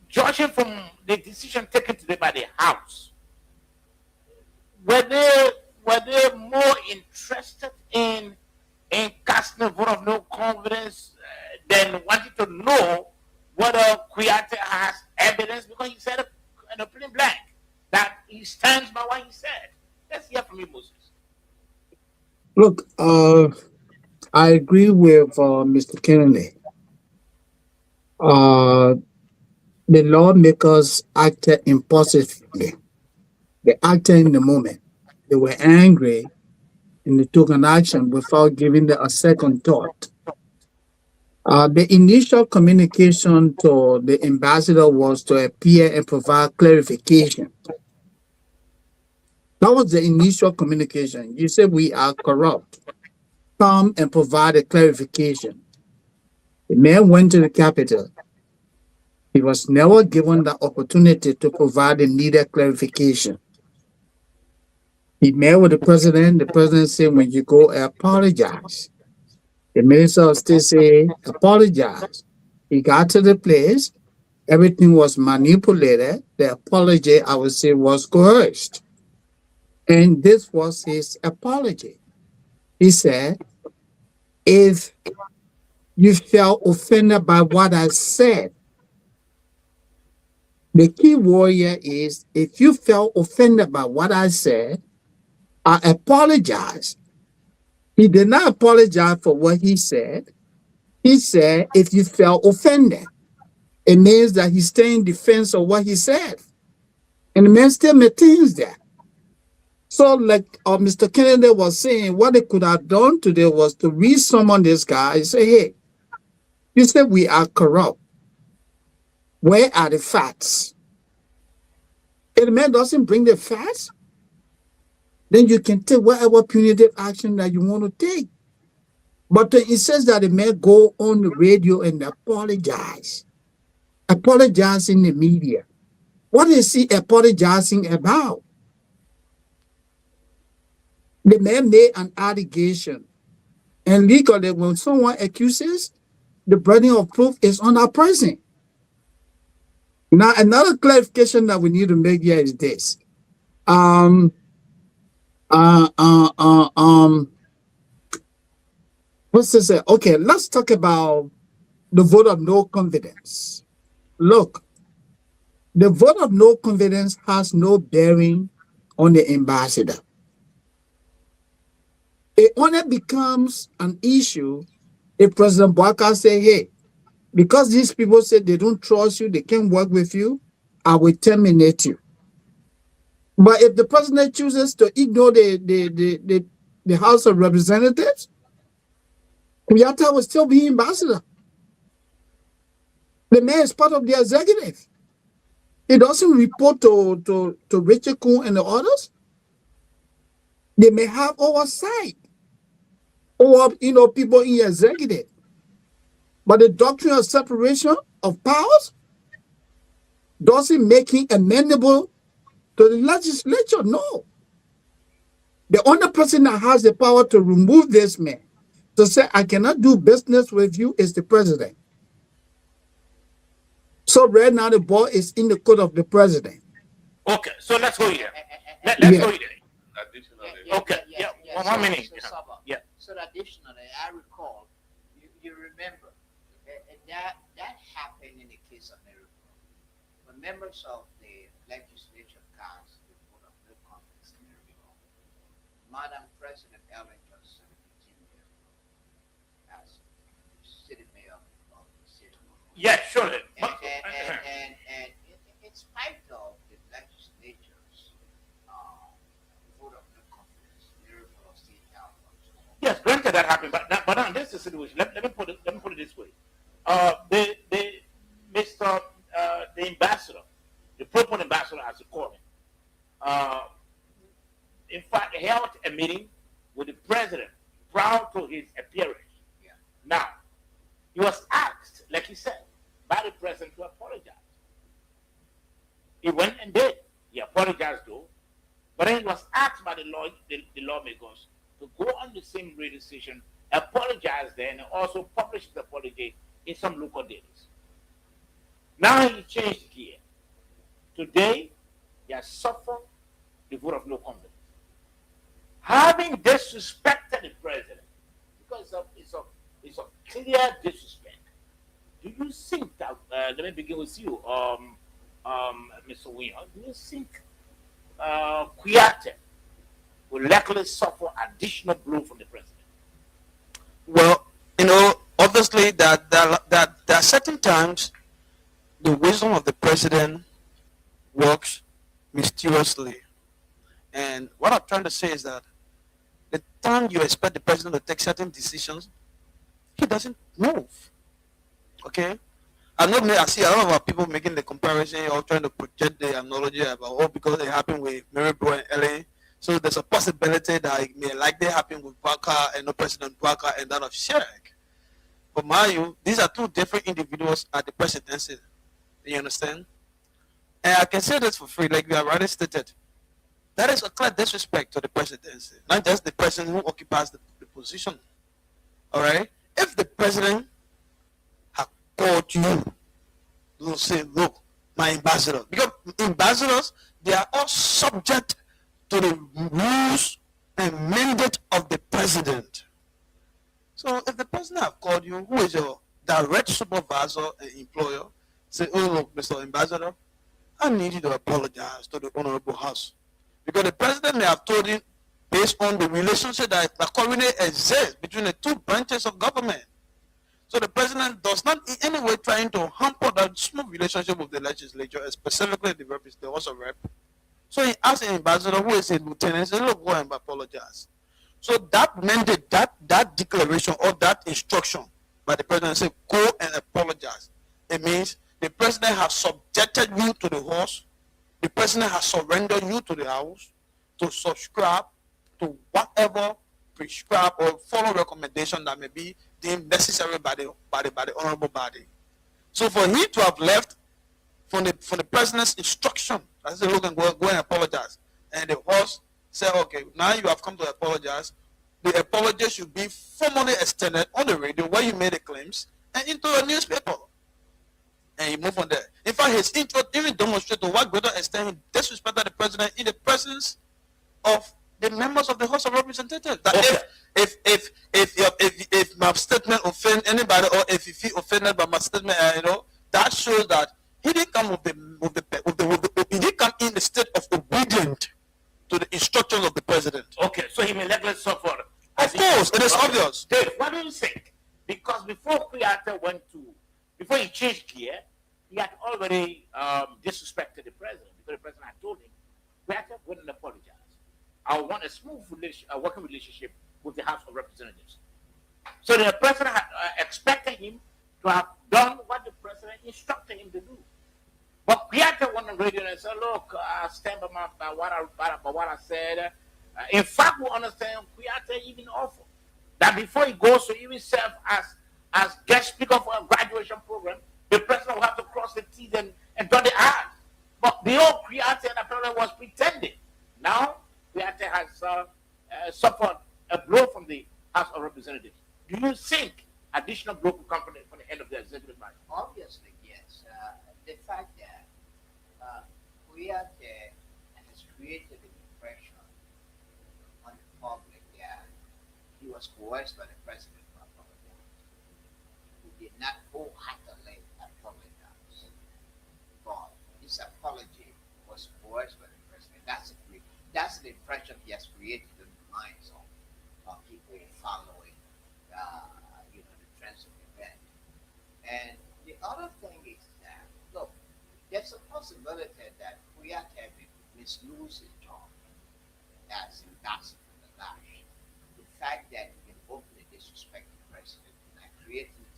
judging from the decision taken today by the House, were they more interested in casting a vote of no confidence than wanting to know whether Kuyateh has evidence? Because he said in a plain blank that he stands by what he said. Let's hear from you, Moses. Look, I agree with Mr. Kennedy. The lawmakers acted impulsively. They acted in the moment. They were angry and they took an action without giving it a second thought. The initial communication to the ambassador was to appear and provide clarification. That was the initial communication. You said we are corrupt. Come and provide a clarification. The man went to the Capitol. He was never given the opportunity to provide the needed clarification. He met with the president. The president said, when you go, apologize. The Minister of State said, apologize. He got to the place. Everything was manipulated. The apology, I would say, was coerced. And this was his apology. He said, if you felt offended by what I said, The key word here is if you felt offended by what I said, I apologize. He did not apologize for what he said. He said if you felt offended, it means that he's staying in defense of what he said. And the man still maintains that. So, like Mr. Kennedy was saying, what they could have done today was to re-summon this guy and say, hey, you said we are corrupt. Where are the facts? If the man doesn't bring the facts, then you can take whatever punitive action that you want to take. But it says that the man go on the radio and apologize. Apologize in the media. What is he apologizing about? The man made an allegation. And legally, when someone accuses, the burden of proof is on our person. Now, another clarification that we need to make here is this. What's this? Okay, let's talk about the vote of no confidence. Look, the vote of no confidence has no bearing on the ambassador. It only becomes an issue if President Boubacar say, hey, because these people said they don't trust you, they can't work with you, I will terminate you. But if the president chooses to ignore the House of Representatives, Kuyata will still be ambassador. The man is part of the executive. He doesn't report to Richard Kuhn and the others. They may have oversight over people in the executive. But the doctrine of separation of powers doesn't make him amenable to the legislature. No. The only person that has the power to remove this man, to say, I cannot do business with you, is the president. So right now the ball is in the court of the president. Okay, so let's go here. Let's Yeah. go here. Okay, yeah, one minute. Yeah. So additionally, I recall, you remember, that happened in the case of Miracle. When members of the legislature cast the vote of no confidence in Miracle, Madam President Ellen Johnson became as city mayor of the city. Yeah, surely. And in spite of the legislature's vote of no confidence, Miracle still held on. Yes, granted that happened, but now this is the situation. Let me put it this way. The ambassador, the proposed ambassador, as you call him, in fact, held a meeting with the president prior to his appearance. Yeah. Now, he was asked, like he said, by the president to apologize. He went and did. He apologized though, but then he was asked by the lawmakers to go on the same radio station, apologize there, and also publish the apology in some local dailies. Now he changed gear. Today, he has suffered the vote of no confidence. Having disrespected the president, because it's a clear disrespect, do you think that, let me begin with you, Mr. Wiener, do you think Kuyate will likely suffer additional blow from the president? Well, obviously that there are certain times the wisdom of the president works mysteriously. And what I'm trying to say is that the time you expect the president to take certain decisions, he doesn't move. Okay? I see a lot of our people making the comparison or trying to project the analogy about, because it happened with Maribor and LA. So there's a possibility that it may likely happen with Boubacar and President Boubacar and that of Sheikh. But mind you, these are two different individuals at the presidency. You understand? And I can say this for free, like we have already stated. That is a clear disrespect to the presidency, not just the person who occupies the position. All right? If the president had called you, you'll say, look, my ambassador. Because ambassadors, they are all subject to the rules and mandate of the president. So if the president have called you, who is your direct supervisor and employer, say, oh, look, Mr. Ambassador, I need you to apologize to the Honorable House. Because the president may have told him based on the relationship that currently exists between the two branches of government. So the president does not in any way trying to hamper that smooth relationship with the legislature, specifically the House of Rep. So he asked the ambassador, who is a lieutenant, he said, look, go and apologize. So that mandate, that declaration or that instruction by the president said, go and apologize. It means the president has subjected you to the House. The president has surrendered you to the House to subscribe to whatever prescribed or follow recommendation that may be deemed necessary by the honorable body. So for him to have left from the president's instruction, I said, look and go and apologize. And the House said, okay, now you have come to apologize. The apology should be formally extended on the radio where you made the claims and into a newspaper. And he moved on there. In fact, his intro even demonstrated to what greater extent he disrespected the president in the presence of the members of the House of Representatives. That if my statement offend anybody, or if you feel offended by my statement, that shows that he didn't come he didn't come in the state of obedient to the instructions of the president. Okay, so he may neglect suffer. Of course, it is obvious. Dave, what do you think? Because before before he changed gear, he had already disrespected the president, because the president had told him, Kuyateh wouldn't apologize. I want a smooth working relationship with the House of Representatives. So the president had expected him to have done what the president instructed him to do. But Kuyateh went on radio and said, look, I stand by what I said. In fact, we understand Kuyateh even offered that before he goes to even serve as guest speaker for a graduation program, the president will have to cross the T's and dot the I's. But the old Kuyateh apparently was pretending. Now, Kuyateh has suffered a blow from the House of Representatives. Do you think additional blow could come from the end of the executive branch? Obviously, yes. The fact that Kuyateh has created an impression on the public that he was coerced by the president to apologize. He did not wholeheartedly apologize, but his apology was coerced by the president. That's the impression he has created in the minds of people following the trends of the event. And the other thing is that, look, there's a possibility that Kuyateh mislose his job as ambassador for the Lash. The fact that he can openly disrespect the president and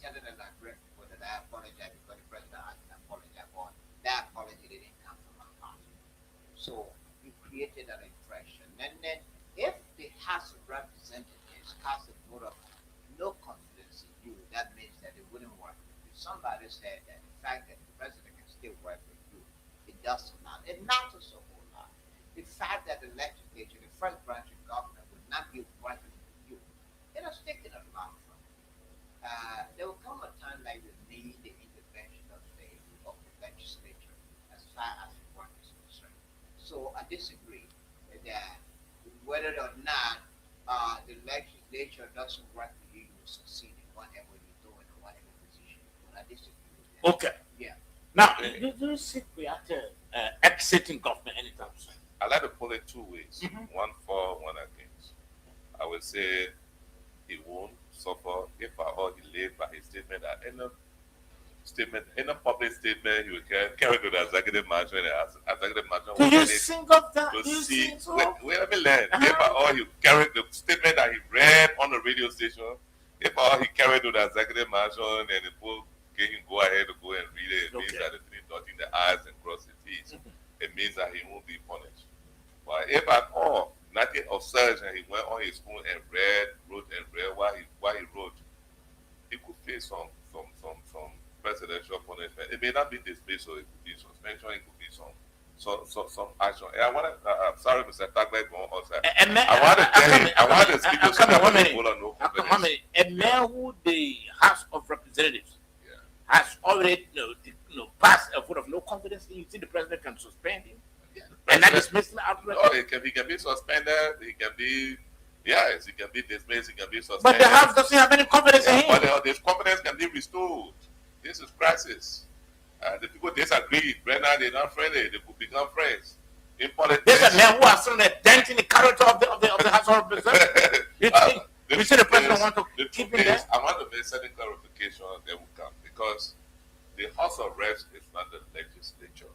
telling the Liberian people that I apologize because the president asked me to apologize, or that apology didn't come from my heart. So he created an impression. And then if the House of Representatives cast a vote of no confidence in you, that means that it wouldn't work with you. Somebody said that the fact that the president can still work with you, it doesn't matter. It matters a whole lot. The fact that the legislature, the first branch of government, would not be working with you, it has taken a lot from you. There will come a time like we need the intervention of the legislature as far as the work is concerned. So I disagree that whether or not the legislature doesn't work with you, you will succeed in whatever you're doing or whatever position you're doing. I disagree with that. Okay. Yeah. Now, do you see Kuyateh exiting government anytime soon? I like to put it two ways, one for, one against. I would say he won't suffer if at all he laid by his statement that in a public statement he will carry to the executive mansion and executive mansion Do you think of that? to Do you see. think so? Wait, let me learn. If at all he carried the statement that he read on the radio station, if at all he carried to the executive mansion and the book gave him go ahead to go and read it, it means that the three dotting the I's and cross the T's. It means that he won't be punished. But if at all nothing of such and he went on his own and wrote while he wrote, he could face some presidential punishment. It may not be dismissal, it could be suspension, it could be some action. And I want to, I'm sorry, Mr. Tagbai, I want to speak to somebody who don't know confidence. A man who the House of Representatives has already passed a vote of no confidence in, you think the president can suspend him? And not dismiss him outright? No, he can be suspended, he can be, yes, he can be dismissed, he can be suspended. But the House doesn't have any confidence in him. But this confidence can be restored. This is crisis. The people disagree. Right now, they're not friendly. They could become friends. In politics, There's a man who has seen a dent in the character of the House of Representatives. You see the president want to keep him there? I want to make certain clarification that will come because the House of Reps is not the legislature.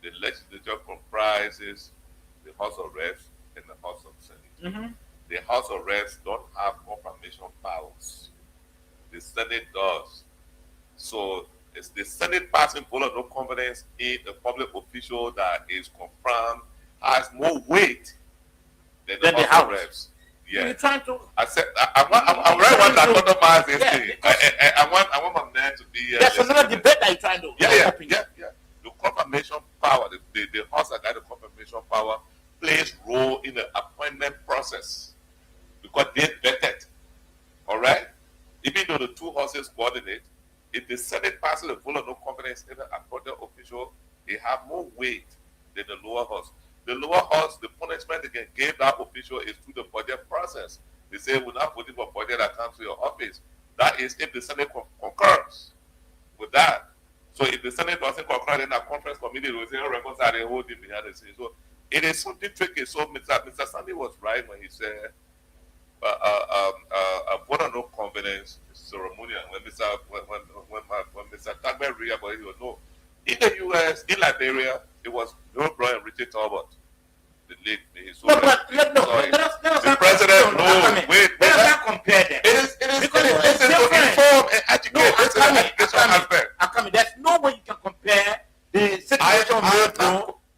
The legislature comprises the House of Reps and the House of Senate. The House of Reps don't have confirmation powers. The Senate does. So it's the Senate passing vote of no confidence in a public official that is confirmed has more weight than the House of Reps. Yeah. You're trying to. I said I really want to autonomize this thing. I want my man to be. There's another debate that you're trying to. Yeah. The confirmation power, the House that got the confirmation power, plays role in the appointment process because they vetted. All right. Even though the two houses coordinate, if the Senate passes a vote of no confidence in the appointed official, they have more weight than the lower house. The lower house, the punishment they can give that official is through the budget process. They say we're not voting for budget that comes to your office. That is if the Senate concurs with that. So if the Senate doesn't concur, then the conference committee will say, reconcile the whole thing behind the scenes. So it is something tricky. So Mr. Sandy was right when he said a vote of no confidence is ceremonial. When Mr. Tagbe read about it, he was no. In the US, in Liberia, it was Bill Brown and Richard Talbot. The late the president, wait, let's not compare them. It is to inform and educate. There's no way you can compare the situation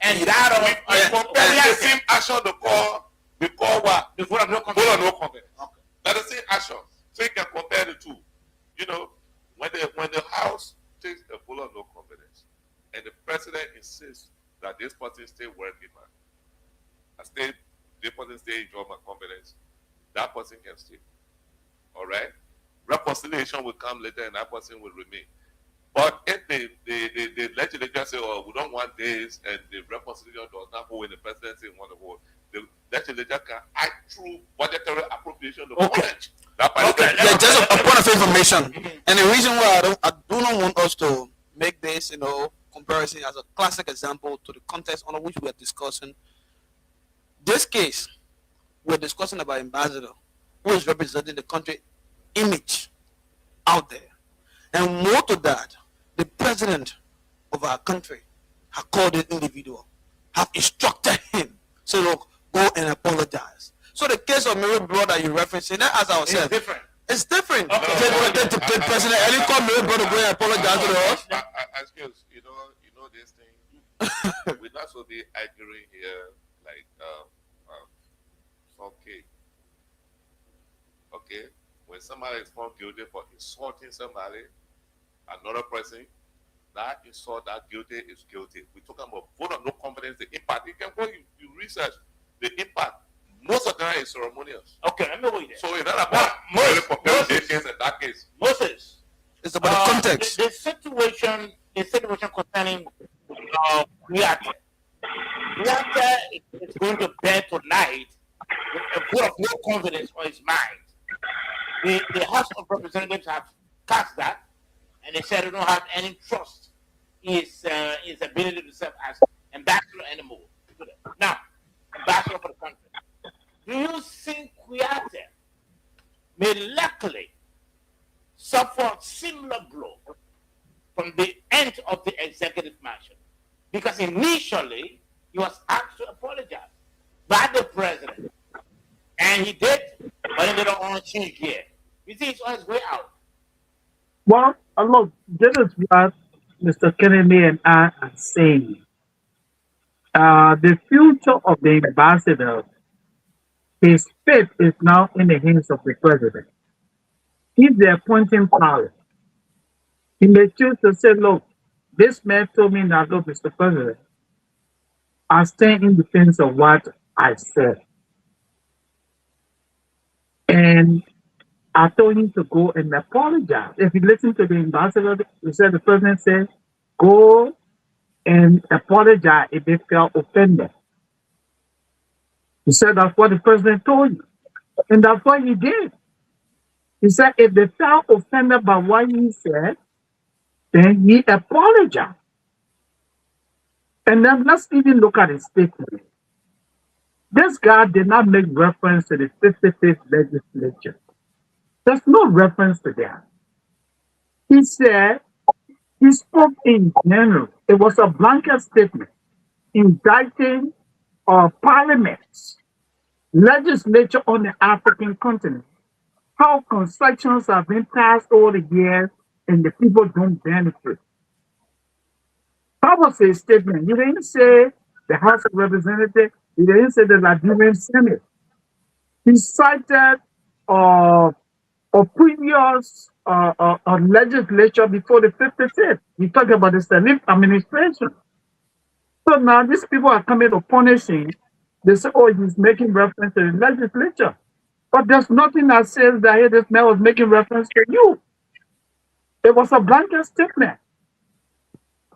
and that of compare the same action the call what? The vote of no confidence. That's the same action. So you can compare the two. You know, when the House takes a vote of no confidence and the president insists that this person stay working, man. This person stay enjoy my confidence, that person can stay. All right? Reconciliation will come later and that person will remain. But if the legislature say, oh, we don't want this, and the reconciliation does not hold in the presidency and want to hold, the legislature can act through budgetary appropriation of knowledge. Just a point of information. And the reason why I do not want us to make this, comparison as a classic example to the context under which we are discussing. This case, we're discussing about ambassador who is representing the country image out there. And more to that, the president of our country has called an individual, have instructed him, say, look, go and apologize. So the case of Mary Brother you're referencing, as I was saying, it's different. The president Eli called Mary Brother go and apologize to us. Excuse, you know this thing. We're not so be arguing here like okay. When somebody is found guilty for insulting somebody, another person, that insult, that guilty is guilty. We're talking about vote of no confidence, the impact. You can go, you research the impact. Most of them is ceremonial. Okay, let me wait there. So it's not about Moses in that case. Moses. It's about the context. The situation concerning Kuyate. Kuyate is going to bed tonight with a vote of no confidence on his mind. The House of Representatives have cast that, and they said they don't have any trust in his ability to serve as ambassador anymore. Now, ambassador for the country. Do you think Kuyate may likely suffer similar blow from the end of the executive mansion? Because initially he was asked to apologize by the president, and he did, but then later on changed gear. You think he's on his way out? Well, look, this is what Mr. Kennedy and I are saying. The future of the ambassador, his fate is now in the hands of the president. He's the appointing power. He may choose to say, look, this man told me that, look, Mr. President, I stand in defense of what I said. And I told him to go and apologize. If you listen to the ambassador, he said the president said, go and apologize if they felt offended. He said that's what the president told you. And that's what he did. He said if they felt offended by what he said, Then he apologized. And then let's even look at his statement. This guy did not make reference to the 55th legislature. There's no reference to that. He said he spoke in general. It was a blanket statement indicting parliaments, legislature on the African continent, how concessions have been passed over the years and the people don't benefit. That was his statement. He didn't say the House of Representatives. He didn't say the Liberian Senate. He cited a previous legislature before the 55th. He talked about the Salif administration. So now these people are coming to punish him. They say, oh, he's making reference to the legislature. But there's nothing that says that hey, this man was making reference to you. It was a blanket statement.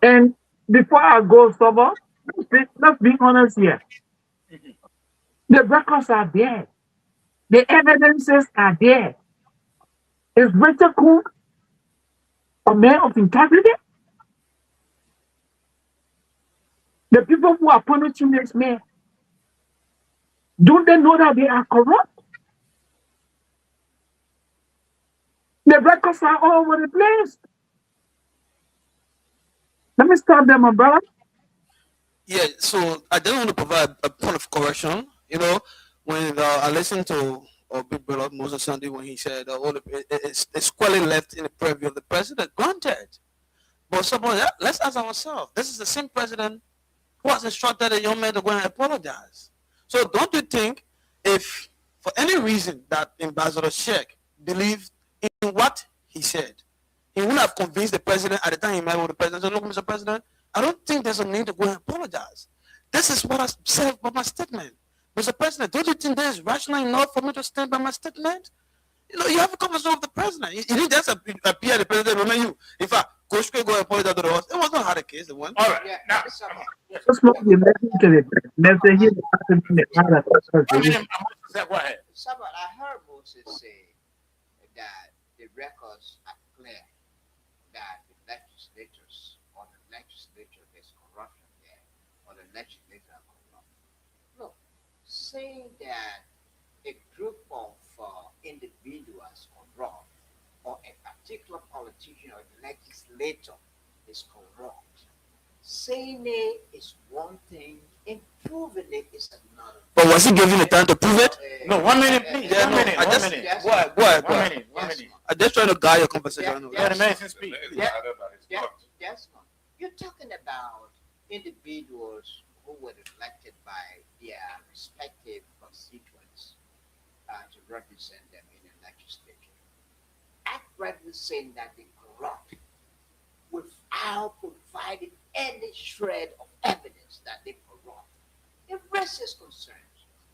And before I go sober, let's be honest here. The records are there. The evidences are there. Is Richard Cook a man of integrity? The people who are punishing this man, don't they know that they are corrupt? The records are all over the place. Let me stop there, my brother. Yeah, so I just want to provide a point of correction. You know, when I listened to Big Brother Moses Sunday when he said, it's squarely left in the purview of the president. Granted. But someone, let's ask ourselves, this is the same president who has instructed a young man to go and apologize. So don't you think if for any reason that Ambassador Sheikh believed in what he said, he wouldn't have convinced the president at the time he met with the president. So look, Mr. President, I don't think there's a need to go and apologize. This is what I said by my statement. Mr. President, don't you think that is rational enough for me to stand by my statement? You know, you have a conversation with the president. You didn't just appear the president, remember you. In fact, Coach go and apologize to the host. It was not how the case, it went. All right. Yeah, Now, Let's not be listening to the president. go ahead. Someone, I heard Moses say that the records are clear that the legislators or the legislature there's corruption there or the legislature are corrupt. Look, saying that a group of individuals corrupt or a particular politician or legislator is corrupt, saying it is one thing and proving it is another. But was he given the time to prove it? No, 1 minute, please. Yeah, 1 no, minute. I 1 just- minute. Yes, Go ahead, go ahead, go 1 ahead. minute. 1 minute. I'm just trying to guide your conversation. Yeah, Let the man speak. Yeah. Yeah. Yes, ma'am. You're talking about individuals who were elected by their respective constituents to represent them in the legislature. Accurately saying that they corrupt without providing any shred of evidence that they corrupt. It raises concerns.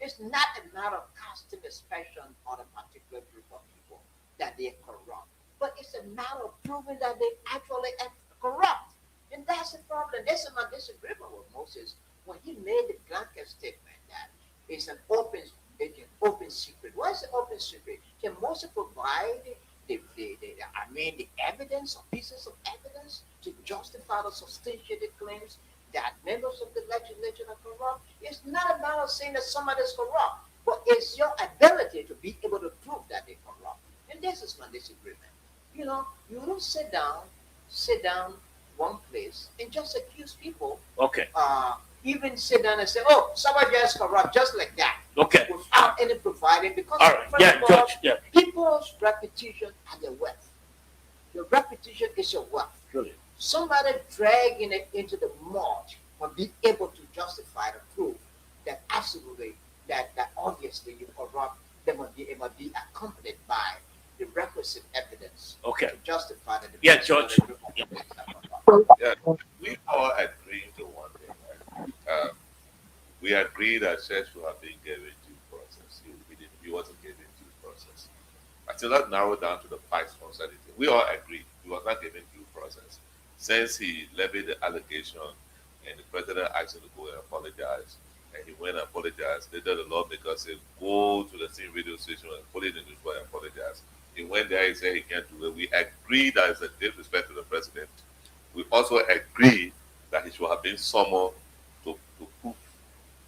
It's not a matter of casting aspersion on a particular group of people that they are corrupt, but it's a matter of proving that they actually are corrupt. And that's the problem. That's my disagreement with Moses when he made the blanket statement that it's an open secret. What is an open secret? Can Moses provide the evidence or pieces of evidence to justify or substantiate the claims that members of the legislature are corrupt? It's not a matter of saying that somebody is corrupt, but it's your ability to be able to prove that they're corrupt. And this is my disagreement. You know, you don't sit down one place and just accuse people. Okay. Even sit down and say, oh, somebody is corrupt, just like that. Okay. Without any providing, because All right. first Yeah, of all, Judge. Yeah. people's repetition are their wealth. Your repetition is your wealth. Really. Somebody dragging it into the mud will be able to justify the proof that absolutely, that obviously you corrupt, they must be accompanied by the requisite evidence Okay. to justify that. Yeah, Judge. Yeah, we all agree to one thing, right? We agree that Sheikh should have been given due process. He wasn't given due process. Until that narrowed down to the vice concerning, we all agree he was not given due process. Since he levied the allegation and the president asked him to go and apologize, and he went and apologized, later the lawmaker said, go to the same radio station and put it in the report and apologize. He went there, he said he can't do it. We agree that it's a disrespect to the president we also agree that he should have been summoned to prove,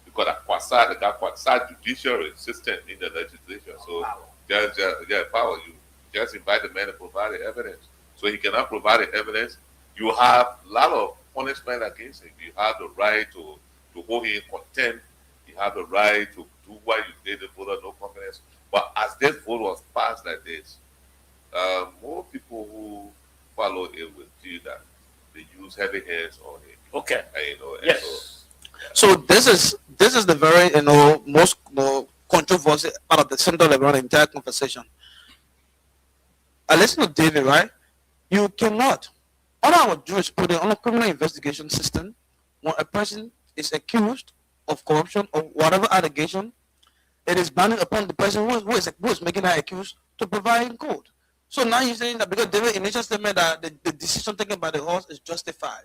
because the Kwasa judicial system in the legislation. So power. You just invite the man to provide the evidence. So he cannot provide the evidence. You have a lot of punishment against him. You have the right to hold him in contempt. You have the right to do what you did, the vote of no confidence. But as this vote was passed like this, more people who follow it will feel that they use heavy hands on it. Okay. And, yes. So this is the very most controversial part of the center of the entire conversation. I listen to David, right? You cannot, under our jurisprudence, on a criminal investigation system, when a person is accused of corruption or whatever allegation, it is bound upon the person who is making that accused to provide in court. So now you're saying that because David initial statement that the decision taken by the horse is justified.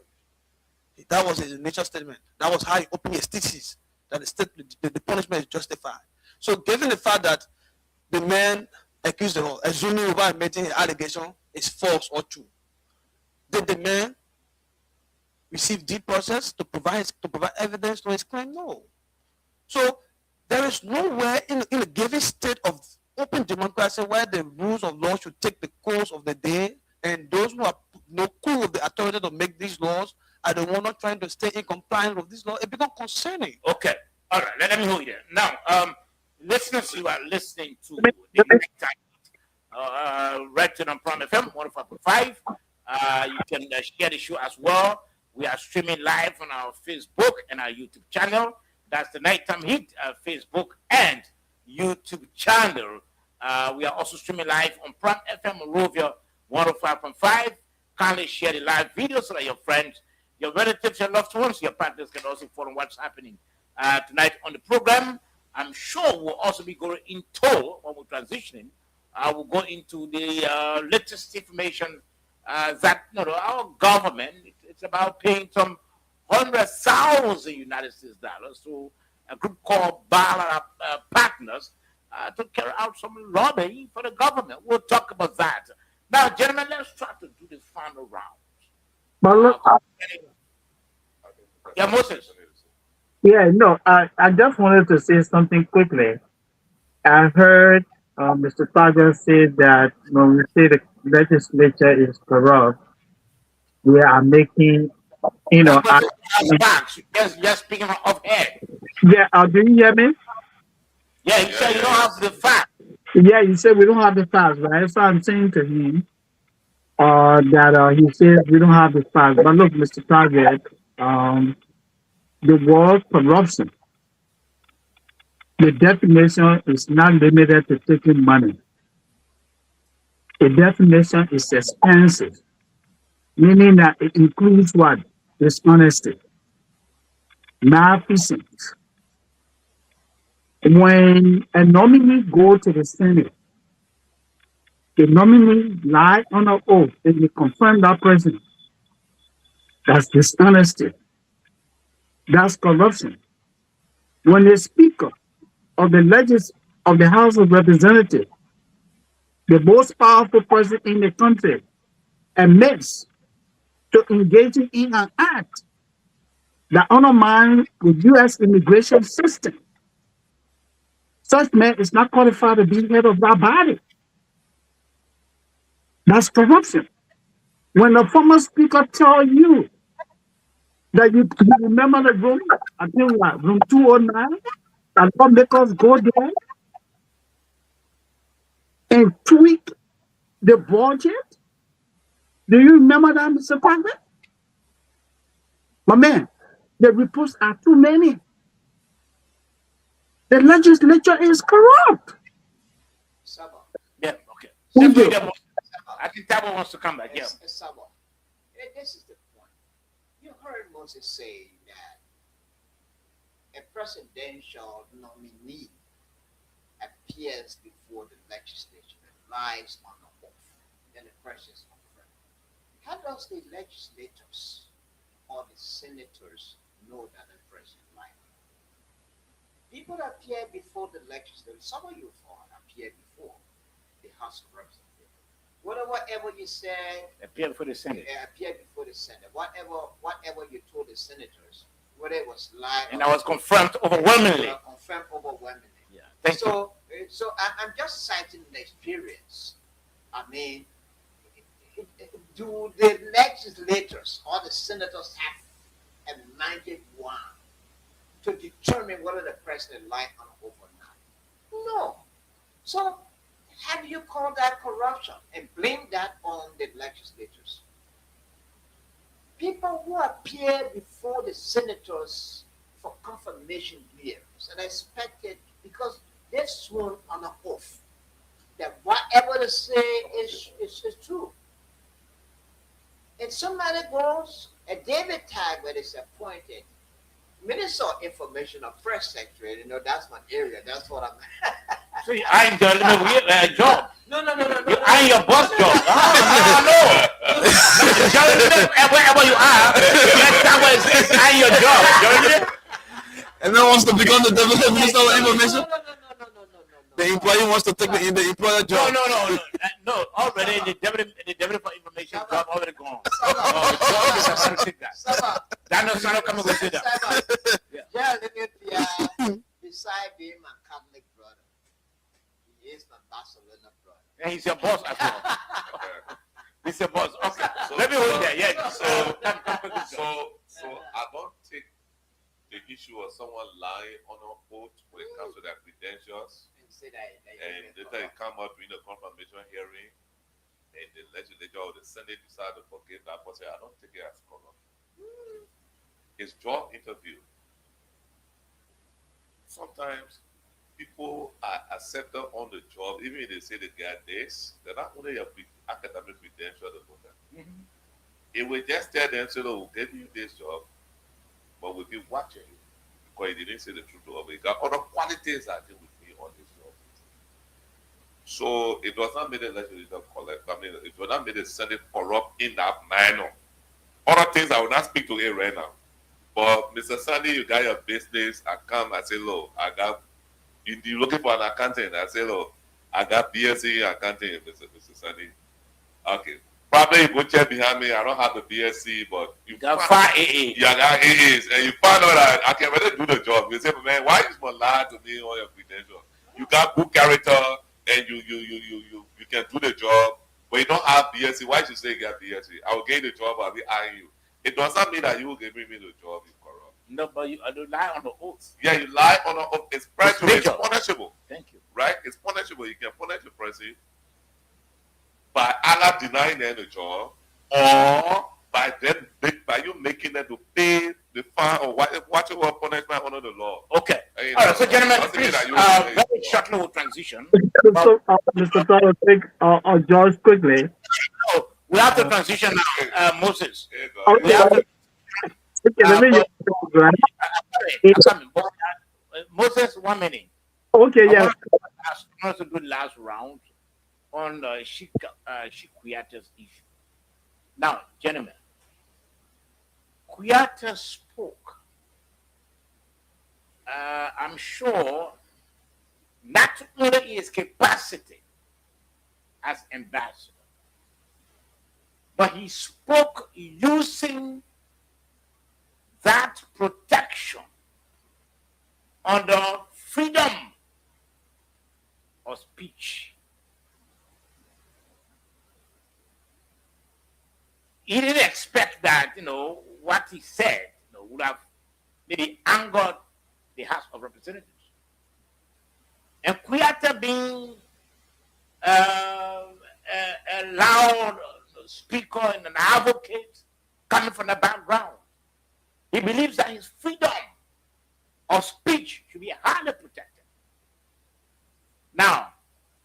That was his initial statement. That was how he opened his thesis, that the punishment is justified. So given the fact that the man accused the horse, assuming by making an allegation is false or true, did the man receive due process to provide evidence to his claim? No. So there is nowhere in a given state of open democracy where the rules of law should take the course of the day, and those who are cool with the authority to make these laws are the one not trying to stay in compliance with this law. It becomes concerning. Okay. All right. Let me hold you there. Now, listeners, you are listening to the Nighttime, right on Prime FM 105.5. You can share the show as well. We are streaming live on our Facebook and our YouTube channel. That's the Nighttime Heat, Facebook and YouTube channel. We are also streaming live on Prime FM Monrovia 105.5. Kindly share the live video so that your friends, your relatives, your loved ones, your partners can also follow what's happening tonight on the program. I'm sure we'll also be going into, when we're transitioning, we'll go into the latest information that our government, it's about paying some 100,000 United States dollars to a group called Bala Partners to carry out some lobbying for the government. We'll talk about that. Now, gentlemen, let's try to do the final round. Yeah, Moses. Yeah, no, I just wanted to say something quickly. I heard Mr. Tiger say that when we say the legislature is corrupt, we are making, Just speaking of head. Yeah, do you hear me? Yeah, you said you don't have the facts. Yeah, you said we don't have the facts, right? So I'm saying to him that he says we don't have the facts. But look, Mr. Target, the word corruption, the definition is not limited to taking money. The definition is expensive, meaning that it includes what? Dishonesty, malfeasance. When a nominee goes to the Senate, the nominee lie on an oath and you confirm that person. That's dishonesty. That's corruption. When the Speaker of the House of Representatives, the most powerful person in the country, admits to engaging in an act that undermines the U.S. immigration system, such man is not qualified to be head of that body. That's corruption. When the former speaker tells you that you remember the room, I think what, room 209, that God make us go there and tweak the budget. Do you remember that, Mr. President? My man, the reports are too many. The legislature is corrupt. Yeah, okay. I think Tabo wants to come back. Yeah. This is the point. You heard Moses say that a presidential nominee appears before the legislature and lies on the oath. Then the question is confirmed. How does the legislators or the senators know that the president lied? People appear before the legislature. Some of you appear before the House of Representatives. whatever you said, appear before the Senate. appeared before the Senate. Whatever you told the senators, whether it was live, And I was confirmed overwhelmingly. confirmed overwhelmingly. Yeah. Thank you. So I'm just citing the experience. I mean, do the legislators or the senators have a magic wand to determine whether the president lied on oath or not? No. So how do you call that corruption and blame that on the legislators? People who appear before the senators for confirmation hearings and expected, because they've sworn on an oath that whatever they say is true. And somebody goes, and David Taggart is appointed Minister of Information or Press Secretary. You know, that's my area. That's what I'm. So you eyeing your job. No. You eyeing your boss job. No. Wherever you are, that's eyeing your job. And then wants to become the Deputy Minister of Information. The employee wants to take the employer job. No. Already the deputy for information job already gone. Daniel coming with it. Beside being my Catholic brother, he is my Barcelona brother. And he's your boss as well. He's your boss. Okay. So, let me hold there. Yeah. So I don't take the issue of someone lying on an oath when it comes to their credentials. And later it come out during the confirmation hearing, and the legislature or the Senate decide to forgive that person. I don't take it as corruption. It's job interview. Sometimes people are accepted on the job, even if they say they got this, they're not only your academic credential. If we just tell them, say, "Oh, we'll give you this job," but we'll be watching you because he didn't say the truth of it. Got other qualities I think with me on this job. So it was not made the legislature collect. I mean, it was not made the Senate corrupt in that manner. Other things I will not speak to it right now. But Mr. Sandy, you got your business. I come, I say, "Look, I got." You looking for an accountant? I say, "Look, I got BSc in accounting, Mr. Sandy." Okay. Probably you go check behind me. I don't have the BSc, but you got 5 AA. Yeah, I got AAs, and you find out that I can really do the job. You say, "Man, why you gonna lie to me on your credentials? You got good character, and you can do the job, but you don't have BSc. Why should you say you got BSc? I will get the job. I'll be eyeing you. It does not mean that you will give me the job. You corrupt. No, but you lie on the oath. Yeah, you lie on the oath. It's punishable. Thank you. Right? It's punishable. You can punish the person by either denying them the job, or by you making them to pay the fine or whatever punishment under the law. Okay. All right, so gentlemen, please, very shortly we'll transition. So, Mr. Tyler, take George quickly. No, we have to transition now, Moses. Okay, let me Moses, 1 minute. Okay, yes. I want to do last round on Sheikh Kuyata's issue. Now, gentlemen, Kuyata spoke. I'm sure not only his capacity as ambassador, but he spoke using that protection under freedom of speech. He didn't expect that, what he said, would have maybe angered the House of Representatives. And Kuyata being a loud speaker and an advocate coming from the background, he believes that his freedom of speech should be highly protected. Now,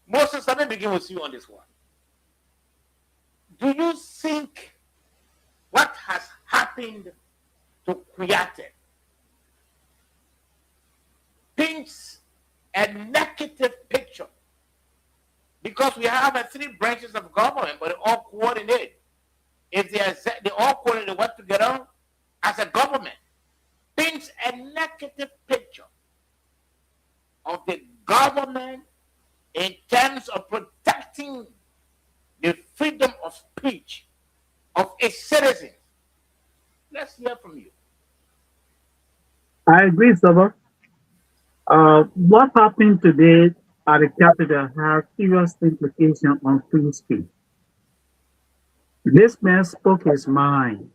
Moses, let me begin with you on this one. Do you think what has happened to Kuyata paints a negative picture? Because we have 3 branches of government, but they all coordinate. If they all coordinate, they work together as a government, paints a negative picture of the government in terms of protecting the freedom of speech of a citizen. Let's hear from you. I agree, Saba. What happened today at the Capitol has serious implications on free speech. This man spoke his mind.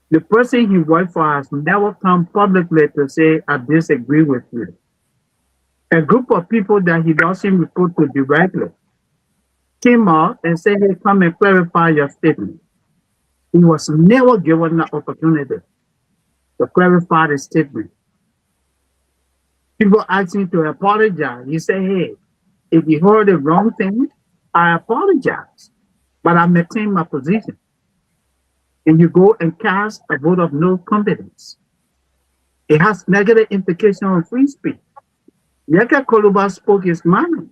The person he worked for has never come publicly to say, I disagree with you. A group of people that he doesn't report to directly came out and said, hey, come and clarify your statement. He was never given the opportunity to clarify the statement. People asked him to apologize. He said, hey, if you heard the wrong thing, I apologize, but I maintain my position. And you go and cast a vote of no confidence. It has negative implications on free speech. Yaka Koluba spoke his mind.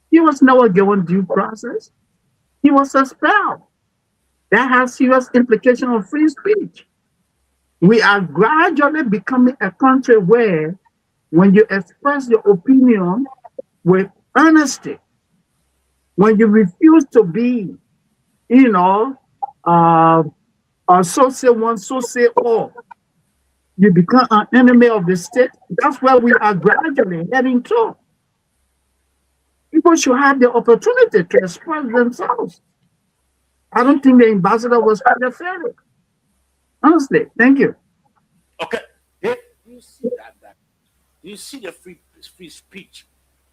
He was never given due process. He was expelled. That has serious implications on free speech. We are gradually becoming a country where when you express your opinion with honesty, when you refuse to be, so say one, so say all, you become an enemy of the state. That's where we are gradually heading to. People should have the opportunity to express themselves. I don't think the ambassador was pathetic. Honestly, thank you. Okay, do you see that? Do you see the free speech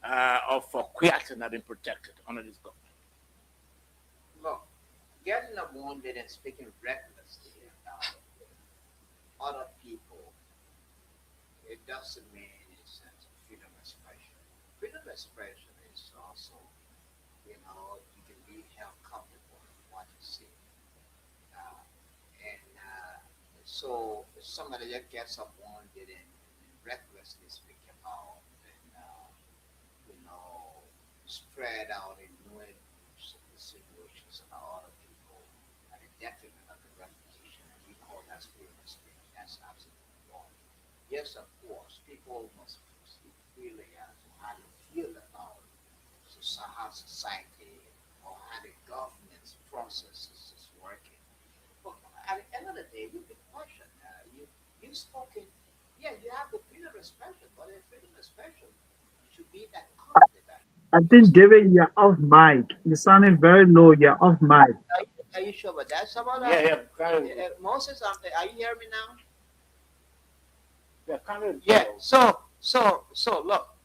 of Kuyateh not being protected under this government? Look, getting wounded and speaking recklessly about other people, it doesn't mean a sense of freedom of expression. Freedom of expression is also, you can be held comfortable in what you see. So if somebody that gets up wounded and recklessly speak about and spread out in new situations about other people at the detriment of the reputation, we call that freedom of speech. That's absolutely wrong. Yes, of course, people must speak freely as to how they feel about how society or how the governance processes is working. But at the end of the day, you can question. You spoken. Yeah, you have the freedom of expression, but the freedom of expression should be that confident. I think, David, you're off mic. You're sounding very low. You're off mic. Are you sure about that? Someone Moses, are you hearing me now? Yeah. So look,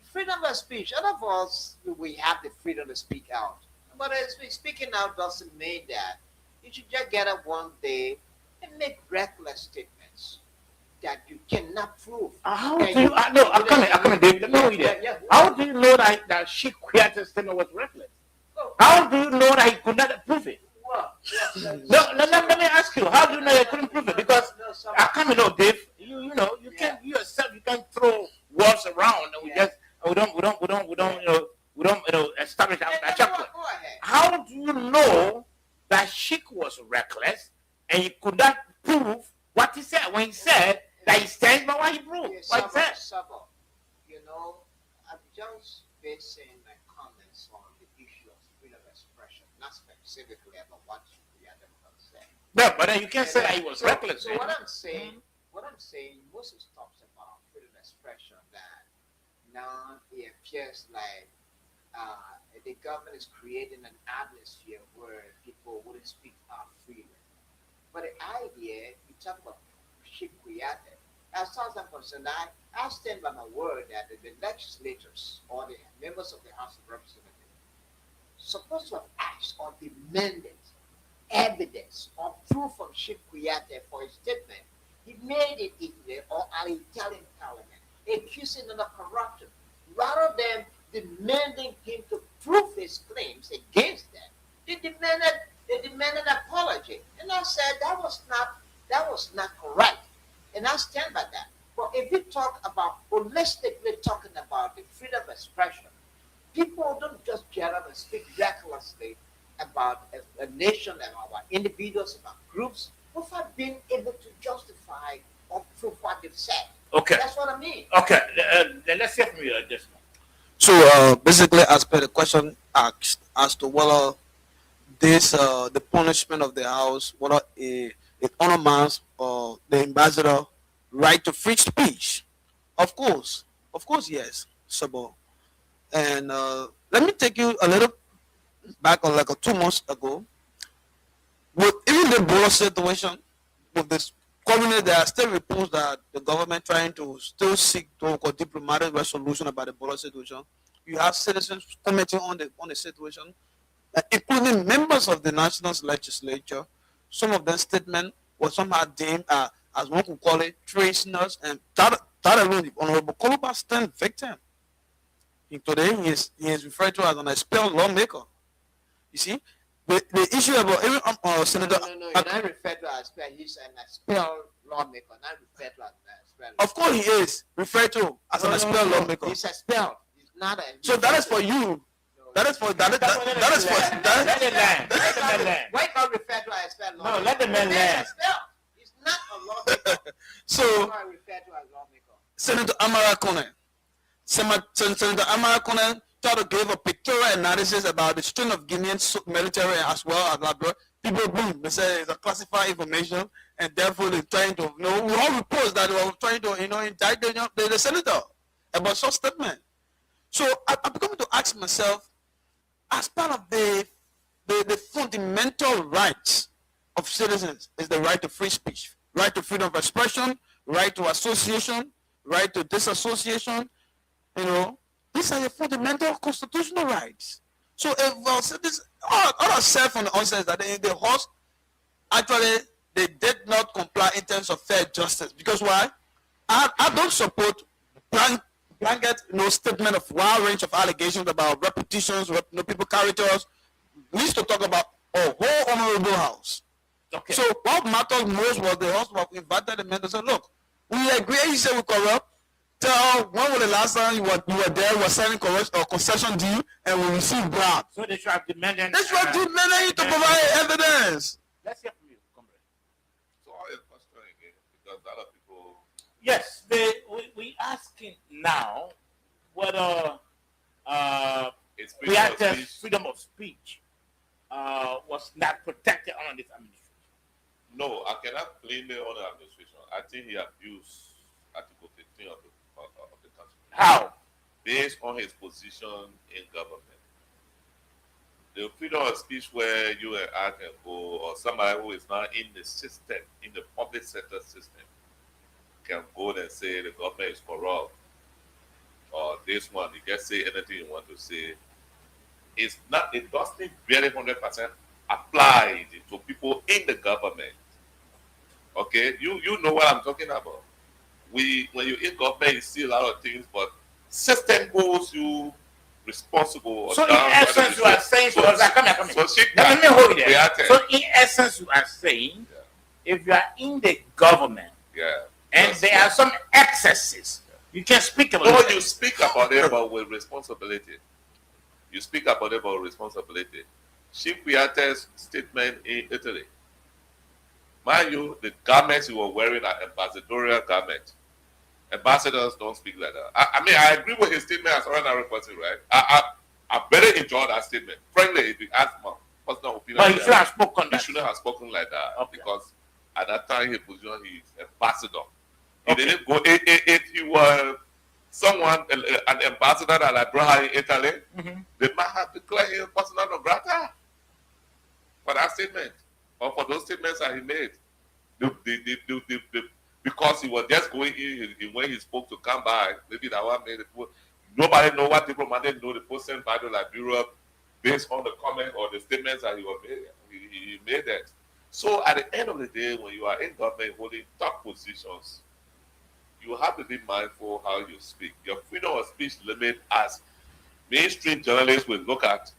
freedom of speech. All of us, we have the freedom to speak out, but speaking out doesn't mean that you should just get up one day and make reckless statements that you cannot prove. How do you? I'm coming, David. How do you know that Sheikh Kuyateh's statement was reckless? How do you know that he could not prove it? Let me ask you. How do you know he couldn't prove it? Because I come Dave. You can't you can't throw words around and we don't establish a checkpoint. How do you know that Sheikh was reckless and he could not prove what he said when he said that he stands by what he proved? What he said? I'm just basing my comments on the issue of freedom of expression, not specifically about what Kuyateh was saying. No, but then you can't say that he was reckless. So what I'm saying, Moses talks about freedom of expression that now it appears like the government is creating an atmosphere where people wouldn't speak out freely. But the idea, you talk about Sheikh Kuyateh, as far as I'm concerned, I stand by my word that the legislators or the members of the House of Representatives supposed to have asked or demanded evidence or proof from Sheikh Kuyateh for his statement. He made it either or an Italian parliament, accusing him of corruption, rather than demanding him to prove his claims against them. They demanded an apology, and I said that was not correct, and I stand by that. But if we talk about holistically talking about the freedom of expression, people don't just get up and speak recklessly about a nation, about individuals, about groups, without being able to justify or prove what they've said. Okay, that's what I mean. Okay, let's hear from you this one. So basically, as per the question asked, as to whether this the punishment of the house, whether it undermines the ambassador right to free speech. Of course, yes, Sabo. And let me take you a little back on like 2 months ago. With even the border situation, with this cabinet, there are still reports that the government trying to still seek to a diplomatic resolution about the border situation. You have citizens commenting on the situation, including members of the national legislature. Some of their statement was somehow deemed as one could call it treasonous, and that alone, the Honorable Koluba stand victim. Today he is referred to as an expelled lawmaker. You see, the issue about even Senator. No, you're not referred to as expelled. He's an expelled lawmaker, not referred to as an expelled. Of course, he is referred to as an expelled lawmaker. He's expelled. He's not a. So that is for you. That is for Let the man learn. Why not refer to as expelled lawmaker? No, let the man learn. He's not a lawmaker. So Why refer to as lawmaker? Senator Amara Konen. Senator Amara Konen tried to give a pictorial analysis about the strength of Guinean military as well as Labrador. People, boom, they say it's a classified information, and therefore they're trying to, we all reports that they were trying to, indict the senator about such statement. So I'm beginning to ask myself, as part of the fundamental rights of citizens is the right to free speech, right to freedom of expression, right to association, right to disassociation. These are your fundamental constitutional rights. So if this, all I said from the onset is that the host actually they did not comply in terms of fair justice. Because why? I don't support blanket statement of wide range of allegations about repetitions, people characters. We used to talk about a whole honorable house. Okay. So what mattered most was the host invited the men to say, look, we agree you say we corrupt. Tell when was the last time you were there, was signing concession deal, and we received grant. So they should have demanded. They should have demanded you to provide evidence. Let's hear from you, comrade. So I have a question again, because a lot of people. Yes, we asking now whether freedom of speech was not protected under this administration. No, I cannot blame the other administration. I think he abused Article 15 of the Constitution. How? Based on his position in government. The freedom of speech where you and I can go, or somebody who is not in the system, in the public sector system, can go and say the government is corrupt, or this one, you can say anything you want to say. It doesn't really 100% apply to people in the government. Okay, you know what I'm talking about. When you're in government, you see a lot of things, but system goes you responsible. So in essence, you are saying, let me hold you there. So in essence, you are saying, if you are in the government, and there are some excesses, you can speak about it. No, you speak about it, but with responsibility. You speak about it, but with responsibility. Chief Kouyate's statement in Italy. Mind you, the garments you were wearing are ambassadorial garments. Ambassadors don't speak like that. I agree with his statement as ordinary person, right? I very enjoyed that statement. Frankly, if you ask my personal opinion, but he should have spoken. He shouldn't have spoken like that because at that time, his position, he's ambassador. He didn't go. If he were someone, an ambassador that I brought in Italy, they might have declared him persona non grata for that statement or for those statements that he made. Because he was just going in when he spoke to come by, maybe that one made it. Nobody know what diplomat didn't know the person by the Liberia based on the comment or the statements that he was made. He made that. So at the end of the day, when you are in government holding top positions, you have to be mindful how you speak. Your freedom of speech limit, as mainstream journalists will look at,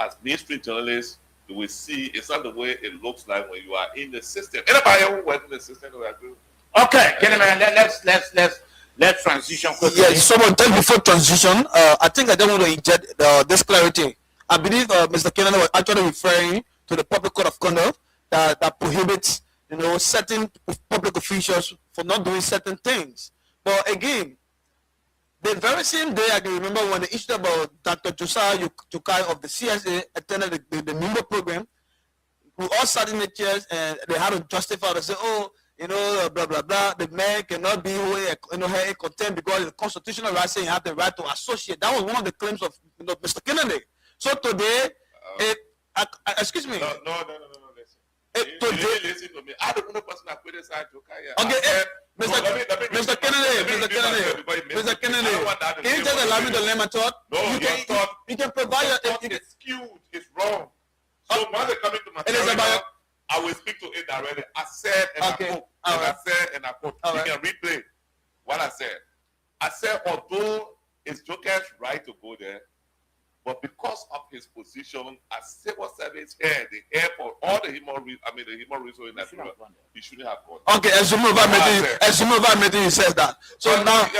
as mainstream journalists, you will see it's not the way it looks like when you are in the system. Anybody who works in the system will agree. Okay, gentlemen, let's transition quickly. Yes, someone tell before transition. I think I don't want to inject this clarity. I believe Mr. Kennedy was actually referring to the public code of conduct that prohibits, certain public officials for not doing certain things. But again, The very same day, I can remember when they issued about Dr. Josiah Yukai of the CSA attended the member program. We all sat in the chairs and they had to justify. They say, oh, blah, blah, blah. The man cannot be here content because the constitutional right saying you have the right to associate. That was one of the claims of Mr. Kennedy. So today, excuse me. No, listen. You didn't listen to me. I don't know the person that criticized Jokaya. Okay, Mr. Kennedy, can you just allow me to lend my thought? No, you can provide your... It's skewed. It's wrong. So when they come into my area, I will speak to it directly. I said and I quote. I said and I quote. You can replay what I said. I said, although it's Joker's right to go there, but because of his position as civil service head, the airport, all the human resources in Nigeria, he shouldn't have gone. Okay, as soon as he says that. So now, what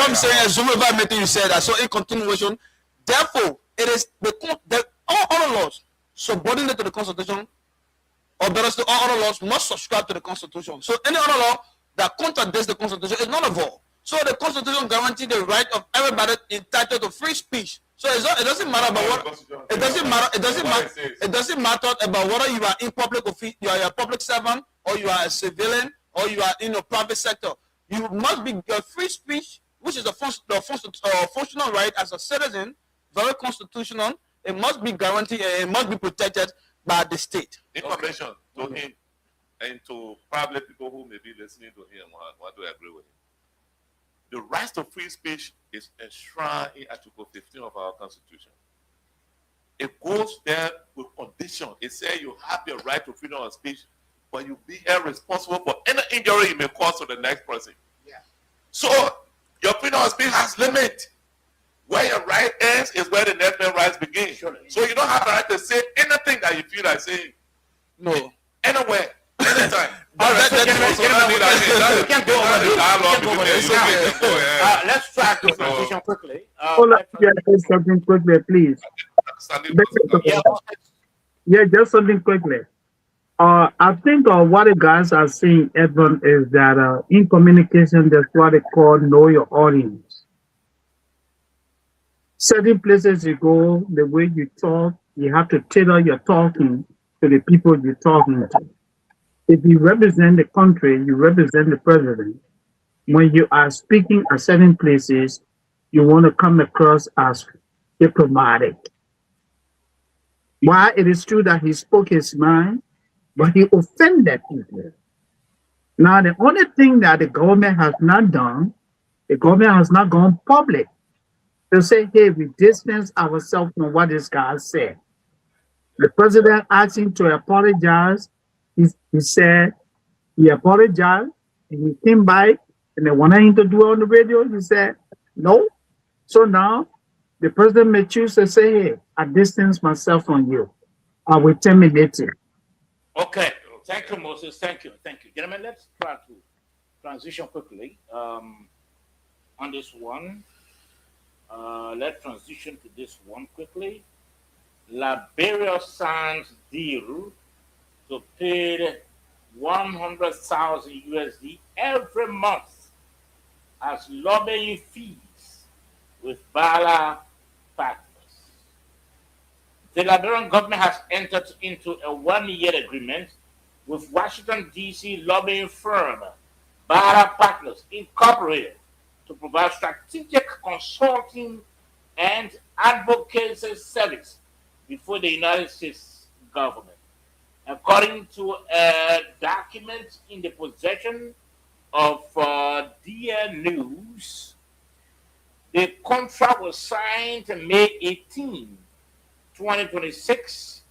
I'm saying, as soon as you said that. So in continuation, therefore, it is all other laws subordinate to the Constitution, or better still, all other laws must subscribe to the Constitution. So any other law that contradicts the Constitution is not a law. So the Constitution guarantees the right of everybody entitled to free speech. So it doesn't matter about what it doesn't matter about whether you are in public office, you are a public servant, or you are a civilian, or you are in the private sector. You must be free speech, which is a functional right as a citizen, very constitutional. It must be guaranteed and it must be protected by the state. Information to him and to probably people who may be listening to him want to agree with him. The right to free speech is enshrined in Article 15 of our Constitution. It goes there with condition. It says you have your right to freedom of speech, but you be held responsible for any injury you may cause to the next person. Yeah. So your freedom of speech has limit. Where your right ends is where the next man's rights begin. Sure. So you don't have the right to say anything that you feel like saying. No. Anywhere. Anytime. Let's track the transition quickly. Just something quickly, please. Just something quickly. I think what the guys are saying, Edmund, is that in communication, there's what they call know your audience. Certain places you go, the way you talk, you have to tailor your talking to the people you're talking to. If you represent the country, you represent the president. When you are speaking at certain places, you want to come across as diplomatic. While it is true that he spoke his mind, but he offended people. Now, the only thing that the government has not done, the government has not gone public to say, hey, we distance ourselves from what this guy said. The president asked him to apologize. He said he apologized, and he came back, and they wanted him to do it on the radio. He said, no. So now the president may choose to say, hey, I distance myself from you. I will terminate you. Okay. Thank you, Moses. Thank you. Gentlemen, let's try to transition quickly on this one. Let's transition to this one quickly. Liberia signs deal to pay 100,000 USD every month as lobbying fees with Bala partners. The Liberian government has entered into a one-year agreement with Washington, D.C. lobbying firm Bala Partners Incorporated to provide strategic consulting and advocacy service before the United States government. According to a document in the possession of DR News, the contract was signed May 18, 2026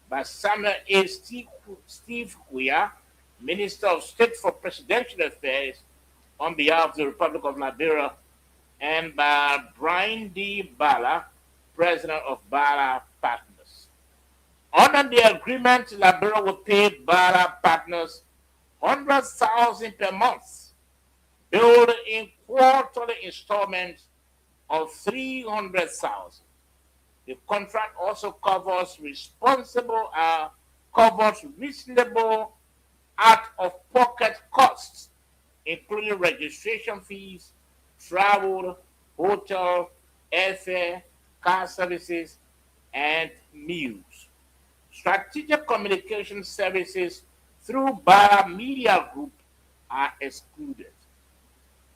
by Samuel A. Steve Huya, Minister of State for Presidential Affairs on behalf of the Republic of Liberia, and by Brian D. Bala, President of Bala Partners. Under the agreement, Liberia will pay Bala Partners $100,000 per month, billed in quarterly installments of $300,000. The contract also covers reasonable out-of-pocket costs including registration fees, travel, hotel, airfare, car services, and meals. Strategic communication services through Bara Media Group are excluded.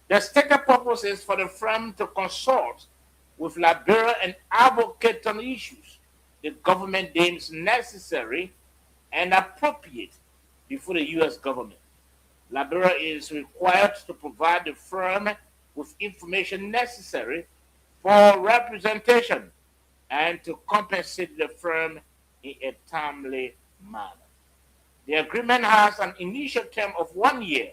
The stated purpose is for the firm to consult with Liberia and advocate on issues the government deems necessary and appropriate before the U.S. government. Liberia is required to provide the firm with information necessary for representation and to compensate the firm in a timely manner. The agreement has an initial term of 1 year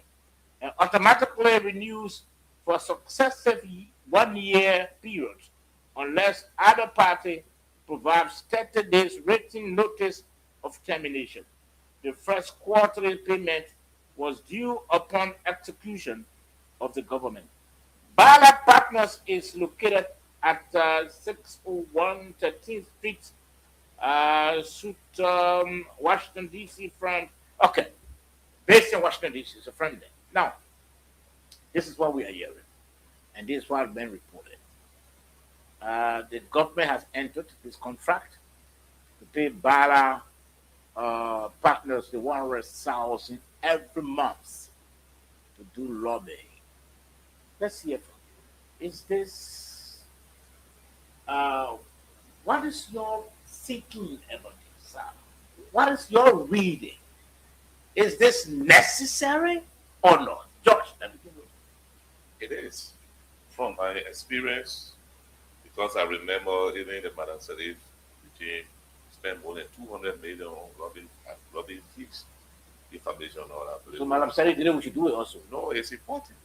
and automatically renews for successive 1 year periods unless either party provides 30 days written notice of termination. The first quarterly payment was due upon execution of the government. Bala Partners is located at 601 13th Street, Suit, Washington, D.C. front. Okay, based in Washington, D.C. It's a friend there. Now, this is what we are hearing, and this is what has been reported. The government has entered this contract to pay Bala Partners the 100,000 every month to do lobbying. Let's hear from you. Is this what is your thinking about this? What is your reading? Is this necessary or not? George, let me give you. It is. From my experience, because I remember even the Madam Salif regime spent more than 200 million on lobbying fees, information, all that. So Madam Salif didn't we should do it also. No, it's important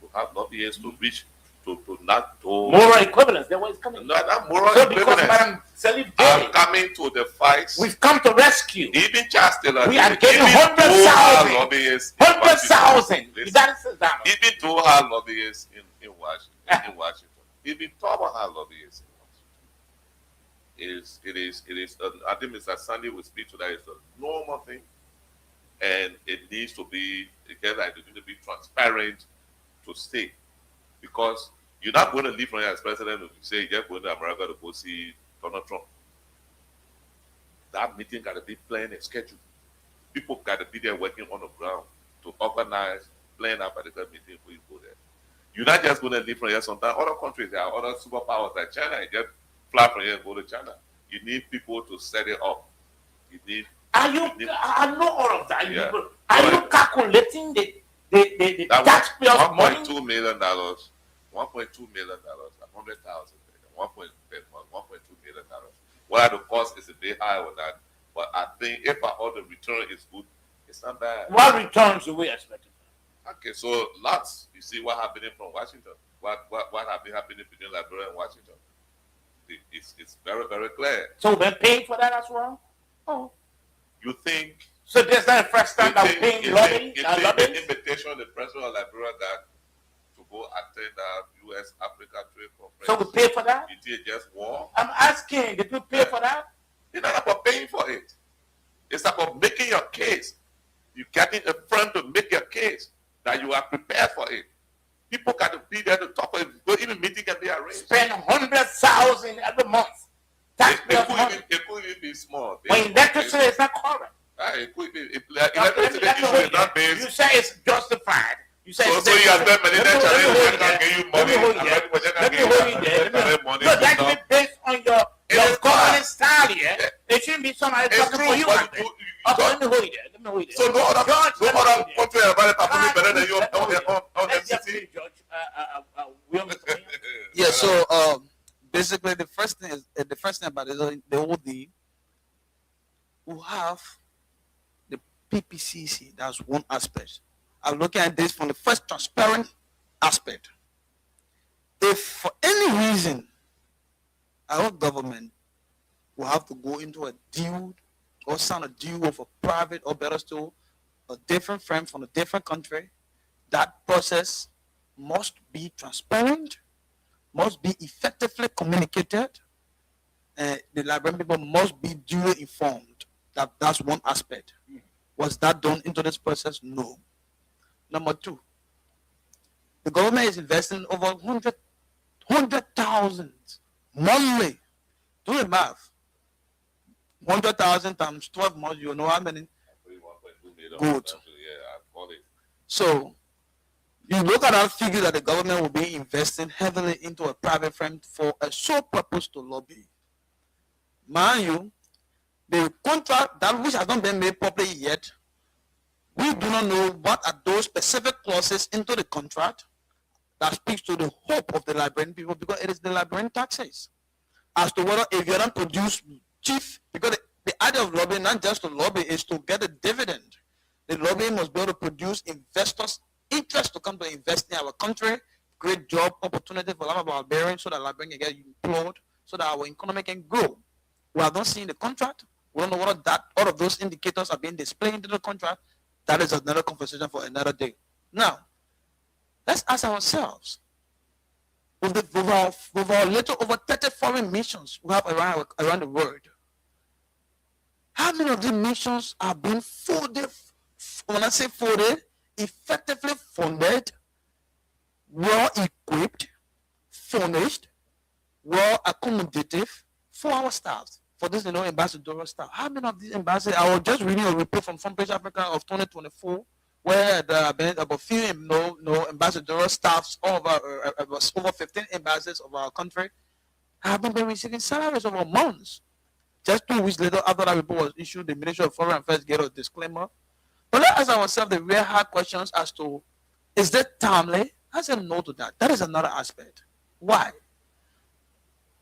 to have lobbyists to reach to not to moral equivalence. That's where it's coming. No, not moral so equivalence. Because Madam Salif I'm coming to the fight. We've come to rescue. Even Charles Taylor. We are getting 100,000. 100,000. Even though our lobbyists in Washington, even Tomaha lobbyists in Washington. It is. I think Mr. Sandy will speak to that. It's a normal thing, and it needs to be again. It needs to be transparent to stay, because you're not going to leave from here as president and say you're going to America to go see Donald Trump. That meeting got to be planned and scheduled. People got to be there working on the ground to organize, plan a particular meeting before you go there. You're not just going to leave from here. Sometimes other countries, there are other superpowers like China. You just fly from here and go to China. You need people to set it up. You need. I know all of that. Yeah. Are you calculating the taxpayers' money? $1.2 million. $1.2 million. 100,000. 1.2 million. What are the costs is a bit higher on that. But I think if all the return is good, it's not bad. What returns do we expect? Okay, so lots. You see what happening from Washington. What have been happening between Liberia and Washington? It's very, very clear. So we're paying for that as well? Oh. You think? So this not the first time that we're paying lobbying? The invitation the president of Liberia got to go attend the U.S. Africa Trade Conference. So we pay for that? You did just war? I'm asking, did we pay for that? It's not about paying for it. It's about making your case. You getting a friend to make your case that you are prepared for it. People got to be there to talk about it. Even meeting can be arranged. Spend 100,000 every month. It could even be small. When electricity is not correct. It could be. Electricity issue is not based. You say it's justified. You say so you are spending money that challenge can give you money. Let me hold you there. No, that should be based on your governance style here. It shouldn't be somebody talking for you. Let me hold you there. Let me hold you there. So no other country about it performing better than you on MCC. Yeah. So basically, the first thing about it is the OD who have the PPCC. That's one aspect. I'm looking at this from the first transparent aspect. If for any reason our government will have to go into a deal or sign a deal with a private or better still a different firm from a different country, that process must be transparent, must be effectively communicated, and the Liberian people must be duly informed. That's one aspect. Was that done into this process? No. Number two, The government is investing over 100,000 monthly. Do the math. 100,000 times 12 months, you know how many? Good. So, you look at that figure that the government will be investing heavily into a private firm for a sole purpose to lobby. Mind you, the contract that which has not been made public yet, we do not know what are those specific clauses into the contract that speaks to the hope of the Liberian people, because it is the Liberian taxes. As to whether if you don't produce chief, because the idea of lobbying, not just to lobby, is to get a dividend. The lobbying must be able to produce investors' interest to come to invest in our country, create job opportunity for a lot of our Liberians so that Liberians can get employed, so that our economy can grow. We have not seen the contract. We don't know whether all of those indicators are being displayed into the contract. That is another conversation for another day. Now, let's ask ourselves, with our little over 30 foreign missions we have around the world, how many of these missions are being funded, when I say funded, effectively funded, well equipped, furnished, well accommodative for our staff, for this ambassadorial staff? How many of these ambassadors? I was just reading a report from Front Page Africa of 2024, where there have been about few ambassadorial staffs over 15 ambassadors of our country have been receiving salaries over months. Just 2 weeks later, after that report was issued, the Ministry of Foreign Affairs gave a disclaimer. But let's ask ourselves the real hard questions as to, is that timely? I said no to that. That is another aspect. Why?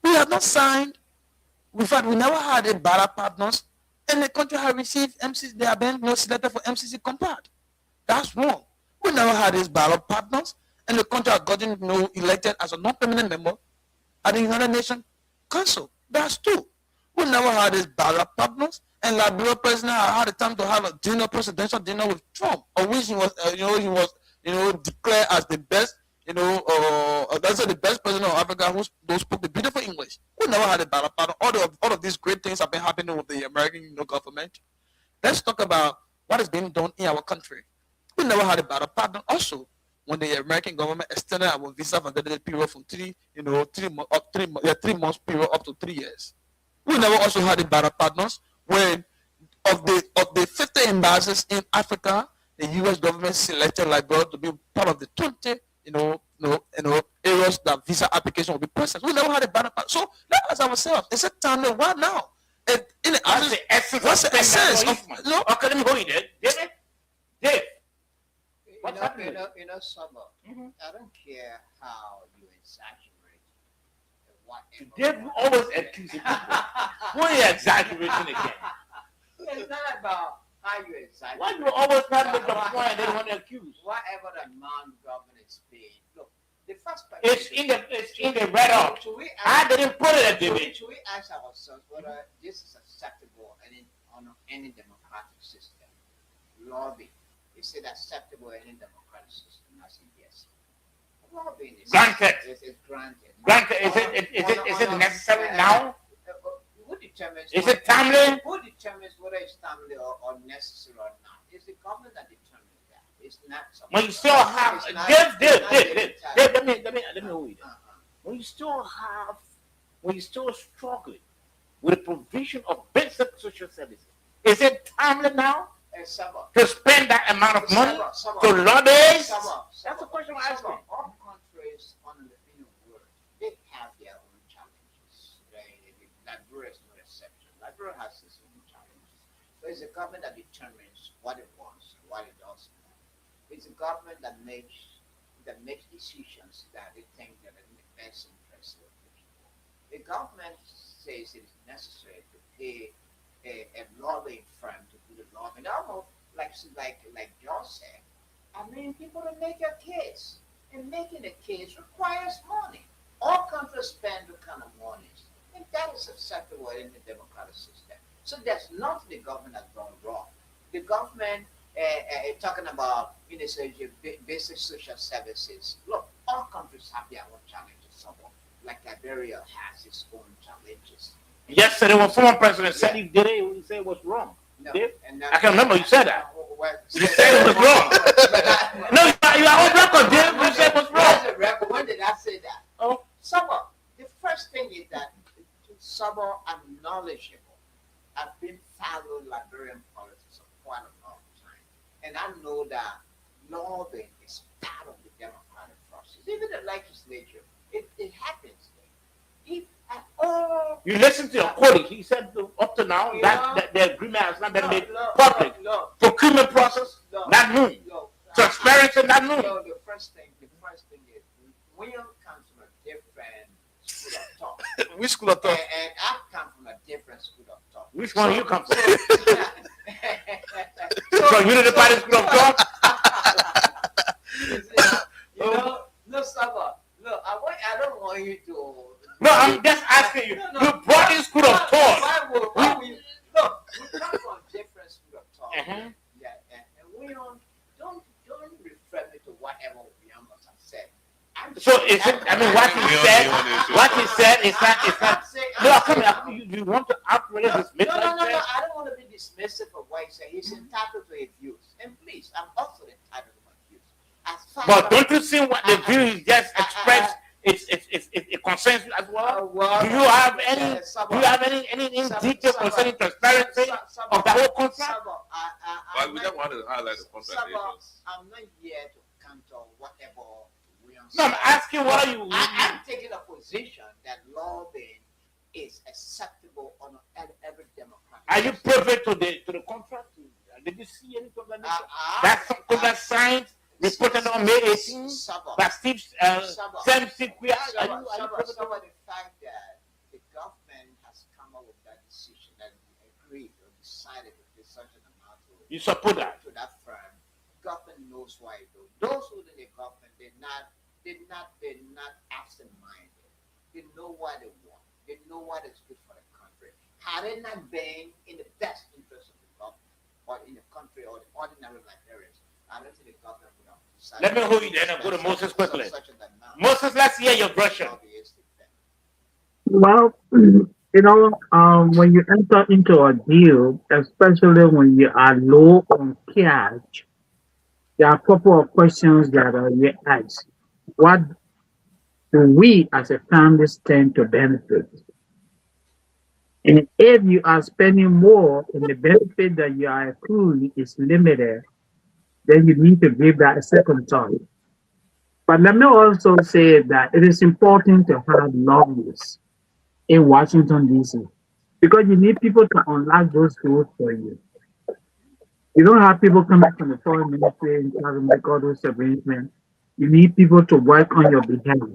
We have not signed. In fact, we never had a BARA partners, and the country has received MCC. They have been selected for MCC Compact. That's wrong. We never had these BARA partners, and the country has gotten elected as a non-permanent member at the United Nations Council. That's two. We never had these BARA partners, and Liberia president had the time to have a presidential dinner with Trump, of which he was, declared as the best, that's the best president of Africa who spoke the beautiful English. We never had a BARA partner. All of these great things have been happening with the American government. Let's talk about what is being done in our country. We never had a BARA partner. Also, when the American government extended our visa validity period from 3 months period up to 3 years. We never also had a BARA partners when of the 50 embassies in Africa, the U.S. government selected Liberia to be part of the 20 areas that visa application will be processed. We never had a BARA partner. So let's ask ourselves, is it time to why now? What's the essence of okay, let me go in there. Dave. What's happening? Summer, I don't care how you exaggerate whatever. Dave always accusing people. Why are you exaggerating again? It's not about how you exaggerate. Why do you always have the point and they want to accuse? Whatever the amount government is paying. Look, the first part it's in the red up. I didn't put it at David. Should we ask ourselves whether this is acceptable on any democratic system? Lobbying. Is it acceptable in any democratic system? I say yes. Lobbying is granted. It's granted. Granted. Is it necessary now? Who determines? Is it timely? Who determines whether it's timely or necessary or not? It's the government that determines that. It's not something. When you still have Dave, let me hold you there. When you still struggling with the provision of basic social services, is it timely now to spend that amount of money to lobbies? That's the question I'm asking. All countries on the world, they have their own challenges. Liberia is no exception. Liberia has its own challenges. So it's the government that determines what it wants and what it doesn't want. It's the government that makes decisions that they think that are in the best interest of the people. The government says it is necessary to pay a lobbying firm to do the lobbying. Almost like John said, I mean, people to make a case. And making a case requires money. All countries spend the kind of money. And that is acceptable in the democratic system. So there's nothing the government has done wrong. The government talking about basic social services. Look, all countries have their own challenges. Somewhat. Like Liberia has its own challenges. Yesterday, when former president said he did it, he said it was wrong. No, I can remember you said that. Well, you said it was wrong. No, you are on record, Dave. You said it was wrong. knowledgeable. I've been following Liberian politics for quite a long time. And I know that lobbying is part of the democratic process. Even the legislature, it happens there. If at all You listen to your colleague. He said up to now that the agreement has not been made public. Procurement process, not known. Transparency, not known. The first thing is William comes from a different school of thought. Which school of thought? And I come from a different school of thought. Which one you come from? So Unity Party school of thought? No, Saba. No, I don't want you to. No, I'm just asking you. You brought in school of thought. Why will you? Look, we come from different school of thought. Yeah, and we don't refer me to whatever William must have said. So is it? I mean, what he said is not. No, come here. You want to outright dismiss? No. I don't want to be dismissive of what he said. He's entitled to his views, and please, I'm also entitled to my views. But don't you see what the view is just expressed? It concerns you as well. Do you have any? Do you have any detail concerning transparency of the whole contract? Well, we don't want to highlight the contract. I'm not here to counter whatever William No, I'm asking what are you? I'm taking a position that lobbying is acceptable on every democratic. Are you privy to the contract? Did you see any of that contract signed? Reported on May 18th by Steve Semsikwe. Some of the fact that the government has come up with that decision and agreed or decided to pay such an amount you support that to that firm. Government knows why though. Those who in the government they're not absent-minded. They know what they want. They know what is good for the country. Had it not been in the best interest of the government or in the country or the ordinary Liberians, I don't think the government would have decided. Let me hold you there and go to Moses quickly. Moses, let's hear your version. Well, when you enter into a deal, especially when you are low on cash, there are a couple of questions that are asked. What do we as a family stand to benefit? And if you are spending more and the benefit that you are accruing is limited, then you need to give that a second thought. But let me also say that it is important to have lobbyists in Washington, D.C., because you need people to unlock those doors for you. You don't have people coming from the foreign ministry and trying to make all those arrangements. You need people to work on your behalf.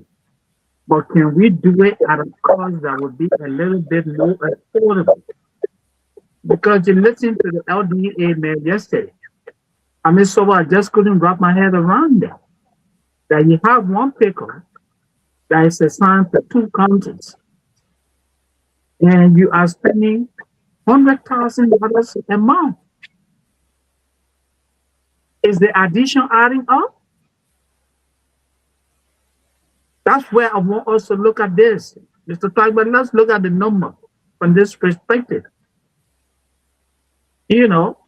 But can we do it at a cost that would be a little bit more affordable? Because you listened to the LDA man yesterday. I mean, so I just couldn't wrap my head around that. That you have one picker that is assigned to 2 counties, and you are spending $100,000 a month. Is the addition adding up? That's where I want us to look at this. Mr. Tagban, let's look at the number from this perspective. You know,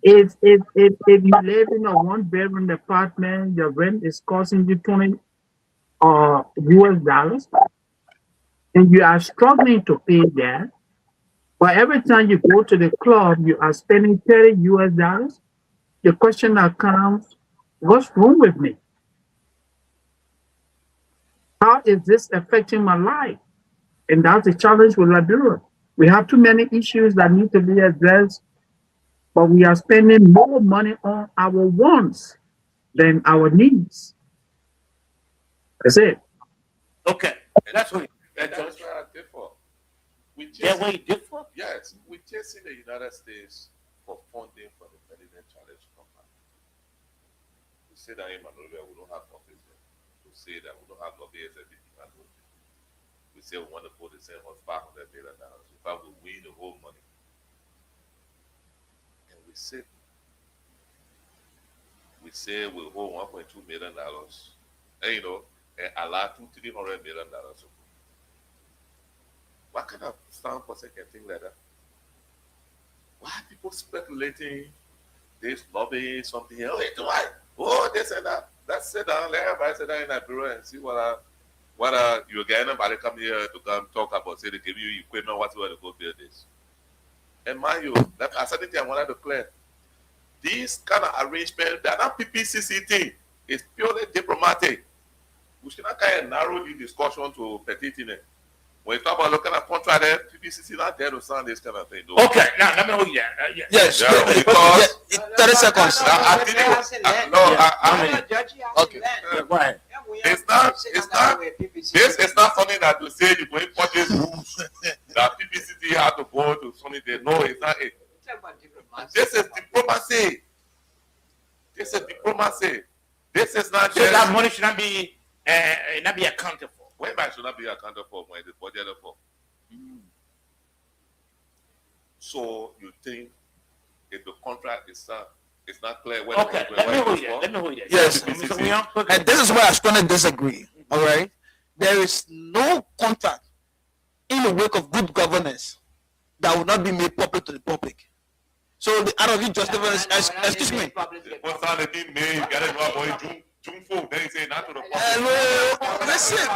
if you live in a 1-bedroom apartment, your rent is costing you $20 US, and you are struggling to pay that, but every time you go to the club, you are spending $30 US. The question that comes, what's wrong with me? How is this affecting my life? And that's the challenge with Liberia. We have too many issues that need to be addressed, but we are spending more money on our wants than our needs. That's it. Okay, that's what. That's where I differ. That's where you differ? Yes, we just in the United States for funding for the President Challenge Campaign. We say that in Monrovia we don't have office there. We say that we don't have lobbyists at the Monrovia. We say we want to vote the same on $500 million. In fact, we win the whole money. And we say we hold $1.2 million, and and allow $300 million. What kind of sound person can think like that? Why are people speculating? This lobbying something else? This and that. Let's sit down. Let everybody sit down in that bureau and see what you're getting. Nobody come here to come talk about. Say they give you equipment. What's going to go build this? And mind you, like I said, I wanted to clear. These kind of arrangements, they're not PPCC thing. It's purely diplomatic. We should not kind of narrow the discussion to petty. When you talk about looking at contract, PPCC not there to sign this kind of thing. Though. Okay, now let me hold you. Yes, Yeah, because 30 seconds. Okay. Go ahead. It's not. This is not something that you say you go import these rules that PPCC have to go to something. No, it's not it. This is diplomacy. This is diplomacy. This is not So just that money should not be accounted for. when man should not be accounted for when it is budgeted for. So you think if the contract is it's not clear when Okay, let me hold you. Let me hold you. Yes, Mr. William, and this is where I strongly disagree. All right, there is no contract in the wake of good governance that will not be made public to the public. So the out of it justifies, excuse me. What's on the thing made? You gotta know about June 4. Then you say not to the public. Hello, listen.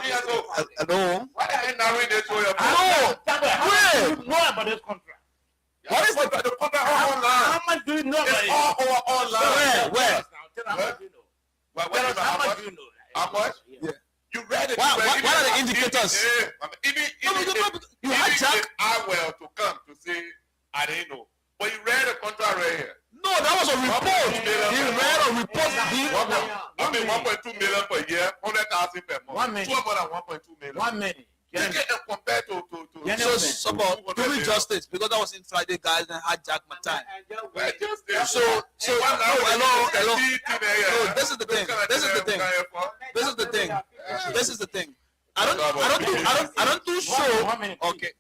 Hello. Why are you narrowing this to your No. how do you know about this contract? What is the contract online? How much do you know about It's it? all over online. Where? Tell us how much you know. Tell us How much you know? How much? Yeah. You read it. What you read are the it. indicators? Even You if hijack. I were to come to say I didn't know, but you read the contract right here. No, that was a report. He read a report. I mean 1.2 million per year, 100,000 per month. 1 minute. 2.2 million. 1 minute. You get compared to So about do me justice because that was in Friday, guys, and hijacked my time. Well, just this. So hello. No, this is the thing. This is the thing. This is the thing. This is the thing. I don't do show. 1 minute. Okay.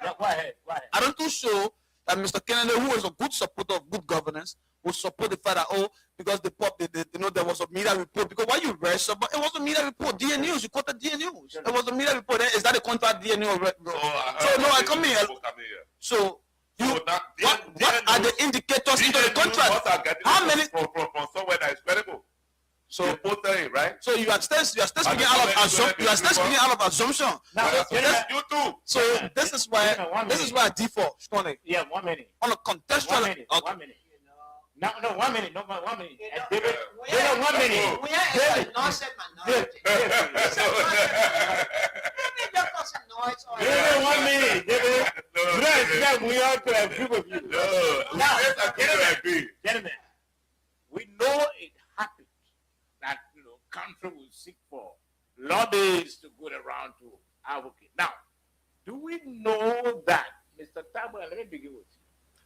Yeah, go ahead. Go ahead. I don't do show that Mr. Kennedy, who is a good supporter of good governance, will support the fact that because there was a media report. Because why you read so, but it was a media report. DA News, you quoted DA News. It was a media report. Is that a contract DA News? I come here. So what are the indicators into the contract? How many? From somewhere that is credible. So you posted it, right? So you are still speaking out of assumption. You are still speaking out of assumption. You too. So this is why I default strongly. Yeah, 1 minute. On a contextual. 1 minute. 1 minute. No, 1 minute. No, 1 minute. David, 1 minute. We are a nonsense minority. David, 1 minute. David, we are to a group of you. Now, gentlemen, we know it happens that country will seek for lobbyists to go around to advocate. Now, do we know that, Mr. Tabo, let me begin with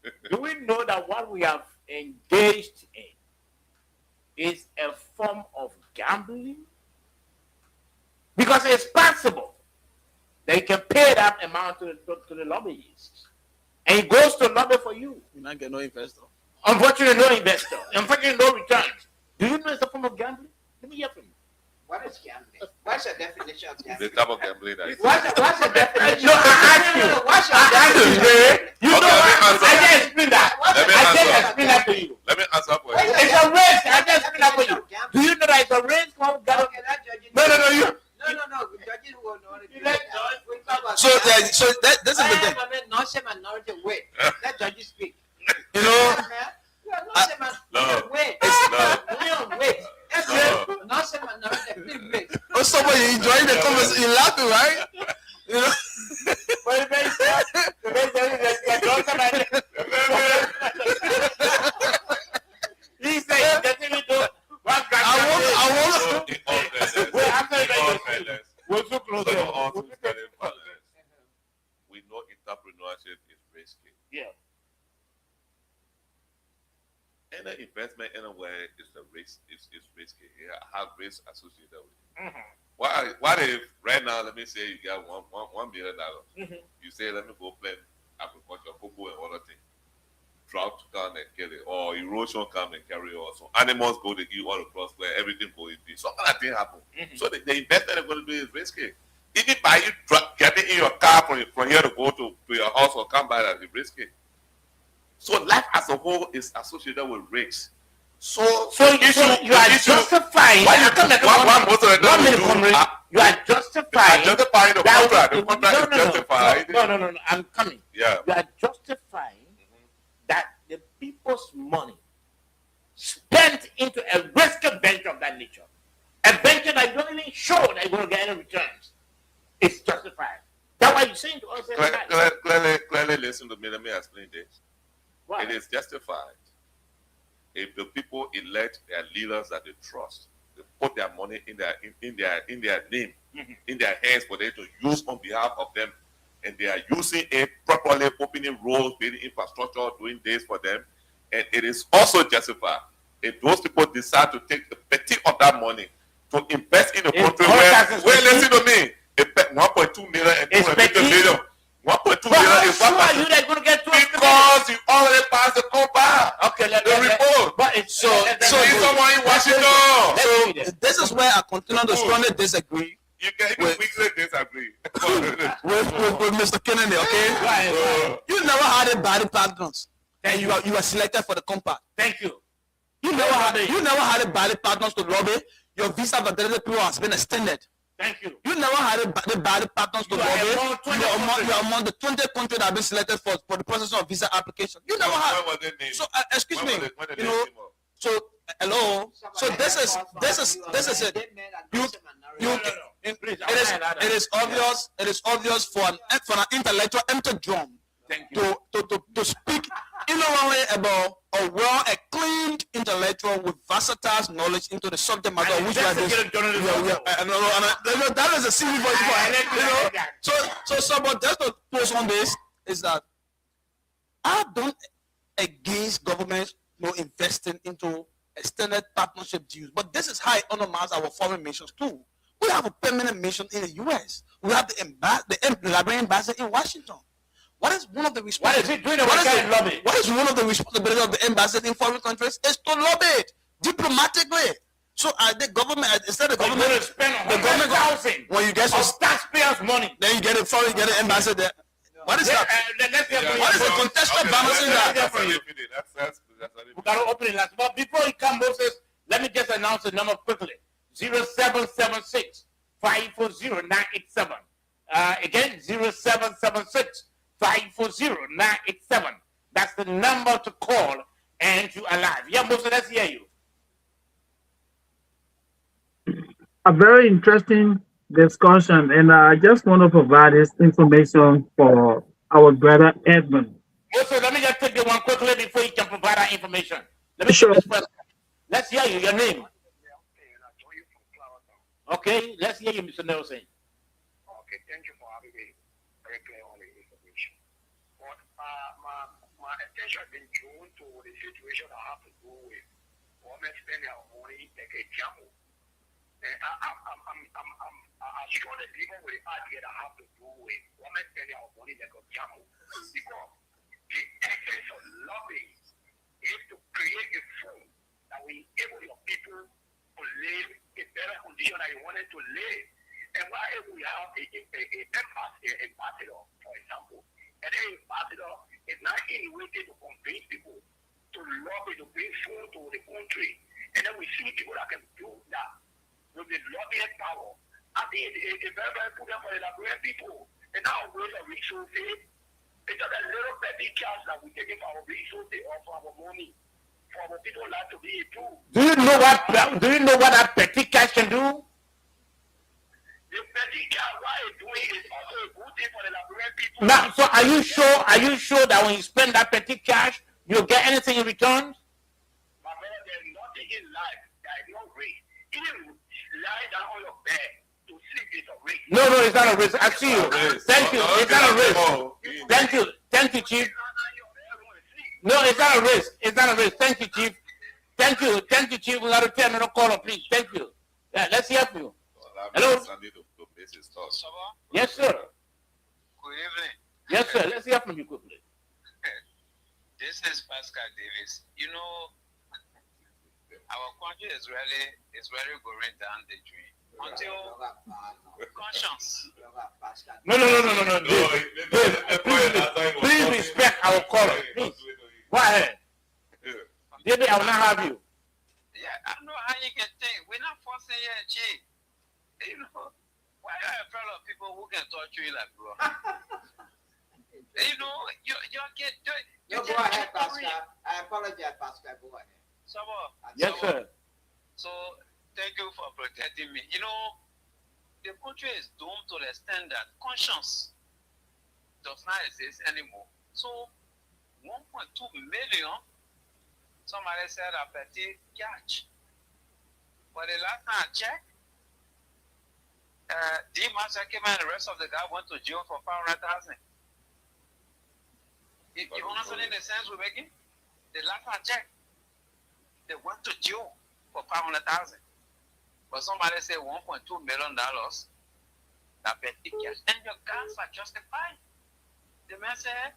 you. Do we know that what we have engaged in is a form of gambling? Because it's possible that you can pay that amount to the lobbyists. And he goes to lobby for you. You might get no investor. Unfortunately, no investor. Unfortunately, no returns. Do you know it's a form of gambling? Let me hear from you. What is gambling? What's the definition of gambling? The type of gambling that is. What's the definition? No, I asked you. What's your definition? You know what? I just explained that. I just explained that to you. Let me answer for you. It's a race. I just explained that for you. Do you know that it's a race called gambling? No. No. Judges who are not. So this is the thing. Nonsense minority. Wait. Let judges speak. You know. Wait. Nonsense minority. Wait. Oh, somebody enjoying the conversation. You're laughing, right? You know. He said he doesn't we're too close. We know entrepreneurship is risky. Yeah. Any investment anywhere is a risk. It's risky. It has risk associated with it. What if right now, let me say you got $1 million. You say, let me go plant agriculture, cocoa and other things. Drought come and kill it, or erosion come and carry it. Also, animals go to eat all across where everything go in peace. Some kind of thing happen. So the investment they're going to do is risky. Even by you getting in your car from here to go to your house or come by, that is risky. So life as a whole is associated with risks. So you are justifying. Why you come at you are justifying. Justifying the contract. The contract is justified. No. I'm coming. Yeah. You are justifying people's money spent into a risky venture of that nature, a venture that you don't even show that you're going to get any returns, it's justified. That's why you're saying to us every night. Clearly, listen to me. Let me explain this. Why? It is justified if the people elect their leaders that they trust. They put their money in their name, in their hands for them to use on behalf of them, and they are using it properly, opening roads, building infrastructure, doing this for them. And it is also justified if those people decide to take the petty of that money to invest in a country where listen to me, 1.2 million and 250 million. 1.2 million is are you that going to get because you already passed the compact. Okay, the report. But it's So someone in Washington. So this is where I continue to strongly disagree. You can even weekly disagree with Mr. Kennedy, okay? You never had a body partners, and you were selected for the compact. Thank you. You never had a body partners to lobby. Your visa validity period has been extended. Thank you. You never had a body partners to lobby. You're among the 20 countries that have been selected for the process of visa application. You never had. So excuse me. You know. So hello. So this is it. It is obvious for an intellectual empty drum to speak in a way about a well-acclaimed intellectual with versatile knowledge into the subject matter of which we are that is a silly voice but just to close on this is that I don't against governments investing into extended partnership deals, but this is how it undermines our foreign missions too. We have a permanent mission in the U.S. We have the Liberian ambassador in Washington. What is one of the responsibilities? What is one of the responsibilities of the ambassador in foreign countries? Is to lobby it diplomatically. So the government, instead of the government, when you get some taxpayers' money, then you get it foreign, you get an ambassador. What is that? What is the contested balancing that? We got to open it last. But before you come, Moses, let me just announce the number quickly: 0776 540 987. Again, 0776 540 987. That's the number to call and you alive. Yeah, Moses, let's hear you. A very interesting discussion, and I just want to provide this information for our brother Edmund. Also, let me just take the one quickly before you can provide that information. Let me this first. Let's hear you. Your name. Okay, let's hear you, Mr. Nelson. Okay, thank you for having me. Very clear on the information. But my attention has been drawn to the situation I have to do with women spending our money like a camel. And I'm strongly living with the idea that I have to do with women spending our money like a camel. Because the essence of lobbying is to create a food that will enable your people to live in better condition that you wanted to live. And why if we have an ambassador, for example, and then ambassador is not any way to convince people to lobby to bring food to the country. And then we see people that can do that with the lobbying power. I think it's very, very important for the Liberian people. And now ways of resources, it's just a little petty cash that we take for our resources or for our money. For our people like to be improved. Do you know what that petty cash can do? The petty cash, what it's doing is also a good thing for the Liberian people. Now, so are you sure that when you spend that petty cash, you'll get anything in return? My brother, there's nothing in life that is not risk. Even lie down on your bed to sleep is a risk. No, it's not a risk. I see you. Thank you. It's not a risk. Thank you, Chief. No, it's not a risk. It's not a risk. Thank you, Chief. Thank you, Chief. We got to tell another caller, please. Thank you. Yeah, let's hear from you. Hello. Yes, sir. Good evening. Yes, sir. Let's hear from you quickly. This is Pascal Davis. You know, our country is really going down the drain until conscience. No. Please respect our caller. Please. Go ahead. David, I will not have you. Yeah, I don't know how you can think. We're not forcing you, Chief. You know, why are you afraid of people who can torture you like bro? You know, You go ahead, Pastor. I apologize, Pastor. Go ahead. Yes, sir. So thank you for protecting me. You know, the country is doomed to the extent that conscience does not exist anymore. So 1.2 million, somebody said a petty catch. But the last time I checked, D. Masaki and the rest of the guy went to jail for 500,000. You understand the sense we're making? The last time I checked, they went to jail for 500,000. But somebody said $1.2 million. That petty cash. And your guns are justified. The man said,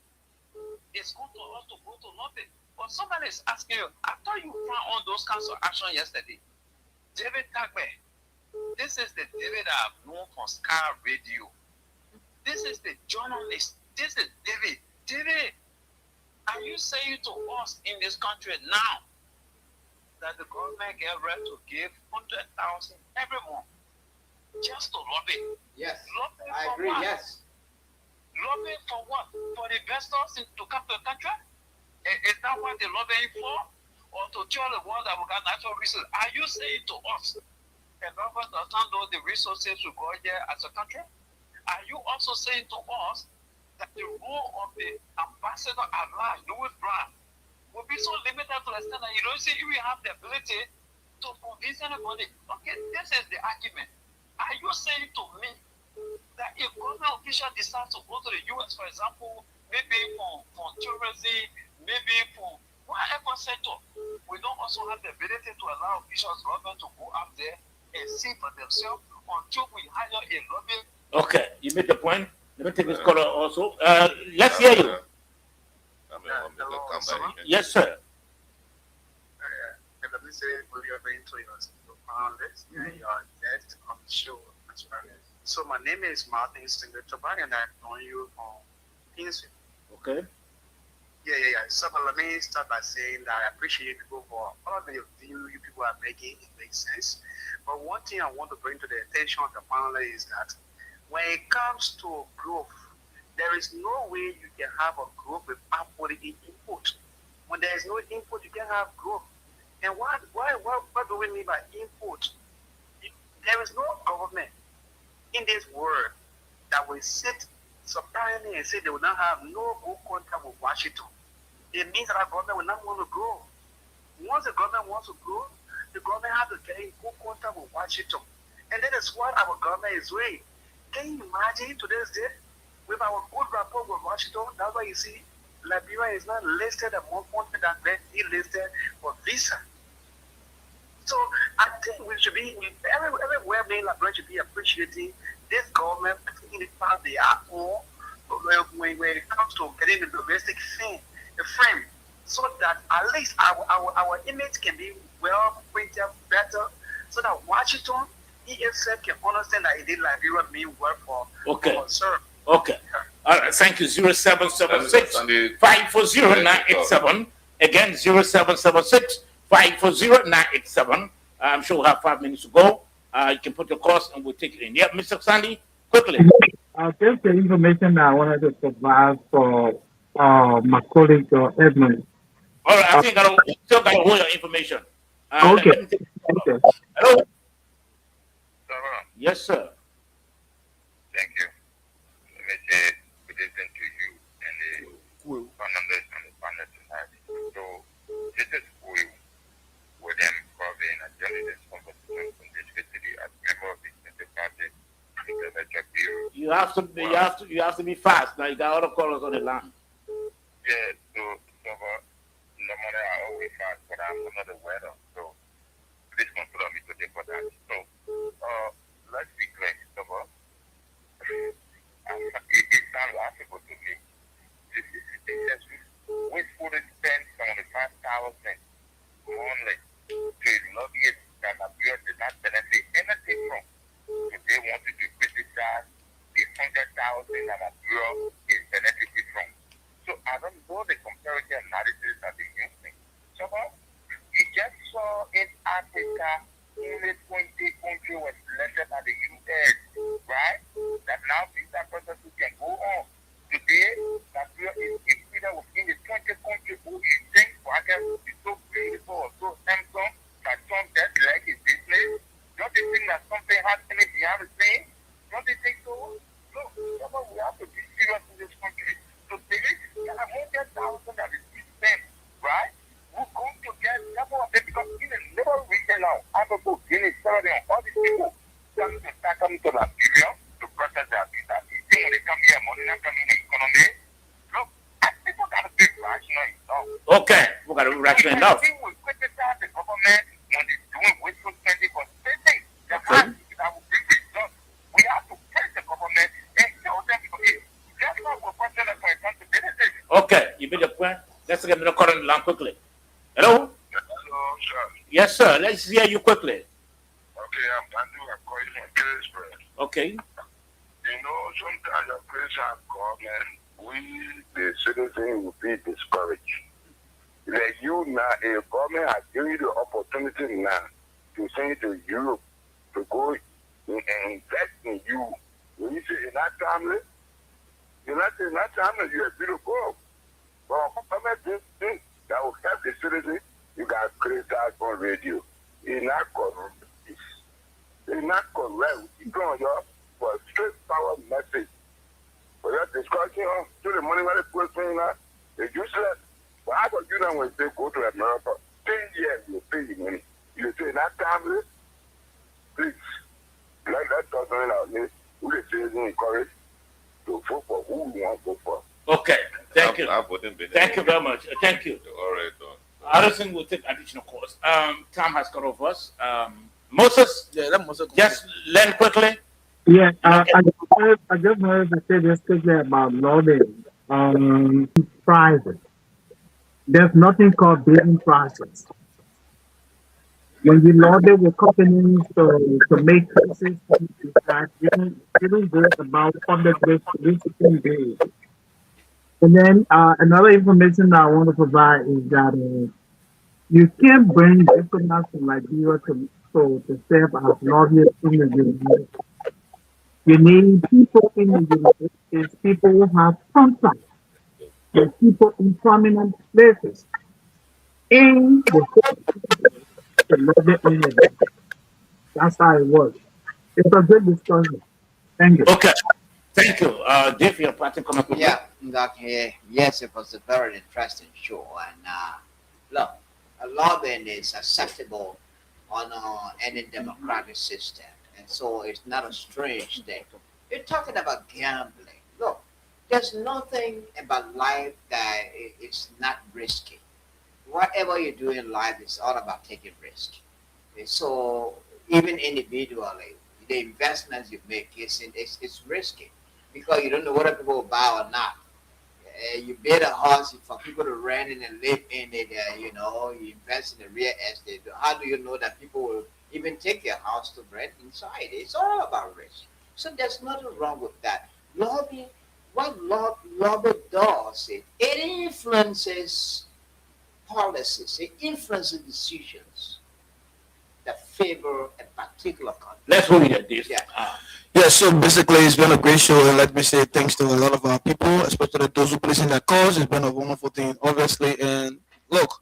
it's good to us to go to nothing. But somebody is asking you, I thought you found on those kinds of action yesterday. David Tagbe, this is the David I've known from Sky Radio. This is the journalist. This is David. David, are you saying to us in this country now that the government get ready to give 100,000 every month just to lobby? Yes, lobby I agree, what? yes. Lobby for what? For the investors to come to the country? Is that what they're lobbying for? Or to tell the world that we got natural resources? Are you saying to us, the government does not know the resources we got here as a country? Are you also saying to us that the role of the ambassador at large, Louis Brown, will be so limited to the extent that you don't see if we have the ability to convince anybody? Okay, this is the argument. Are you saying to me that if government official decides to go to the US, for example, maybe for tourism, maybe for whatever sector, we don't also have the ability to allow officials, government to go out there and see for themselves until we hire a lobby? Okay, you made the point. Let me take this caller also. Let's hear you. Yes, sir. Let me say good evening to your panelists and your guests on the show as well. So my name is Martin Singletobag and I know you from Kingston. Okay. Yeah. So let me start by saying that I appreciate people for all of the view you people are making. It makes sense. But one thing I want to bring to the attention of the panel is that when it comes to growth, there is no way you can have a growth without putting in input. When there is no input, you can't have growth. And what do we mean by input? There is no government in this world that will sit surprisingly and say they will not have no good contact with Washington. It means that our government will not want to grow. Once the government wants to grow, the government has to get in good contact with Washington. And that is what our government is doing. Can you imagine today's day with our good rapport with Washington? That's why you see Liberia is not listed among countries that be listed for visa. So I think we should be everywhere in Liberia should be appreciating this government taking the part they are on when it comes to getting the domestic frame, so that at least our image can be well printed better, so that Washington ESF can understand that indeed Liberia mean work for serve. Okay. All right. Thank you. 0776 540 987. Again, 0776 540 987. I'm sure we'll have 5 minutes to go. You can put your course and we'll take it in. Yeah, Mr. Sandy, quickly. Just the information I wanted to provide for my colleague Edmund. All right. I think I still got all your information. Okay. Hello. Yes, sir. Thank you. Let me say good evening to you and the panelists and the panel tonight. So this is Will William Corbin, a journalist conversation from this city as member of the Center Party Intellectual Bureau. You have to be fast. Now you got other callers on the line. Yeah, so normally I always fast, but I'm not aware of. So please consider me today for that. So let's be clear, it sounds laughable to me. We would spend 75,000 only to lobbyists that appear to not benefit anything from. So they wanted to criticize the 100,000 that appear is benefited from. So I don't know the comparative analysis that they using. So you just saw in Africa only 20 countries were selected by the US, right? That now visa processes can go on. Today, Nigeria is included within the 20 national economy. Look, people got to be rational enough. Okay, we got to be rational enough. We will criticize the government when they're doing wasteful spending, but same thing. The fact that will bring results. We have to praise the government and tell them, okay, that's not what we're going to for accountability. Okay, you made your point. Let's get the current line quickly. Hello? Hello, sir. Yes, sir. Let's hear you quickly. Okay, I'm Andrew. I'm calling from Kingsbury. Okay. You know, sometimes the pressure of government, we, the citizens, will be discouraged. Like you now, a government has given you the opportunity now to send to Europe to go and invest in you. When you say you're not timely, you're not timely, you're beautiful. But government thing that will help the citizens, you got to criticize on radio. It's not correct. It's not correct. You go on your for a straightforward message. For that discussion, to the money where they put now, it's useless. But how about you now when they go to America? 10 years you pay the money. You say not timely? Please. Let us know out there. Who the citizens encourage to vote for who we want to vote for. Okay, thank you. Thank you very much. Thank you. All right, Harrison will take additional calls. Time has cut off us. Moses, just learn quickly. Yeah, I just wanted to say this quickly about lobbying. Private. There's nothing called bidding process. When you lobby with companies to make cases, you don't go about public soliciting bids. And then another information that I want to provide is that you can't bring diplomats from Liberia to serve as lobbyists in the United States. You need people in the United States, people who have contacts, with people in prominent places. And the lobby in the That's how it works. It's a good discussion. Thank you. Okay. Thank you. Dave, your party come up with Yeah, Dr. Yes, it was a very interesting show. And look, lobbying is acceptable on any democratic system. And so it's not a strange thing. You're talking about gambling. Look, there's nothing about life that is not risky. Whatever you do in life is all about taking risk. And so even individually, the investments you make it's risky because you don't know whether people will buy or not. You build a house for people to rent it and live in it. You invest in the real estate. How do you know that people will even take your house to rent inside? It's all about risk. So there's nothing wrong with that. Lobby, what lobby does it influences policies. It influences decisions that favor a particular country. Let's read it, this. Yeah, so basically it's been a great show, and let me say thanks to a lot of our people, especially those who place in their calls. It's been a wonderful thing, obviously. And look,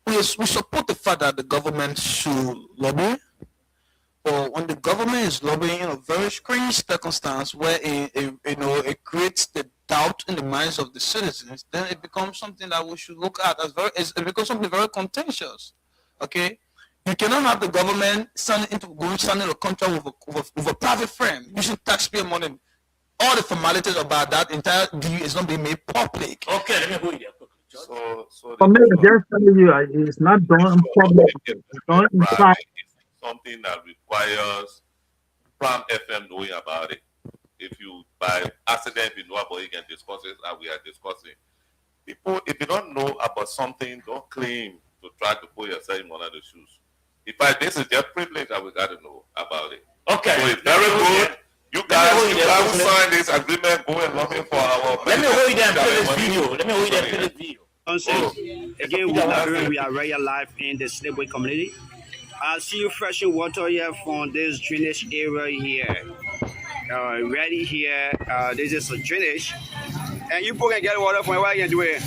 we support the fact that the government should lobby, but when the government is lobbying in a very strange circumstance where it creates the doubt in the minds of the citizens, then it becomes something that we should look at as it becomes something very contentious. Okay. You cannot have the government signing a contract with a private firm using taxpayer money. All the formalities about that entire deal is not being made public. Okay, let me go here. For me, just telling you, it's not done public. It's done in private. Something that requires Prime FM knowing about it. If you by accident you know about it, you can discuss it, and we are discussing. People, if you don't know about something, don't claim to try to put yourself in one of the shoes. In fact, this is their privilege that we got to know about it. Okay. So it's very good. You guys sign this agreement, go and lobby for our. Let me hold you there and play this video. Let me hold you there and play this video. Again, we are very alive in the Slipway community. I see you freshen water here from this drainage area here. Ready here. This is a drainage. And you people can get water from where you can do it.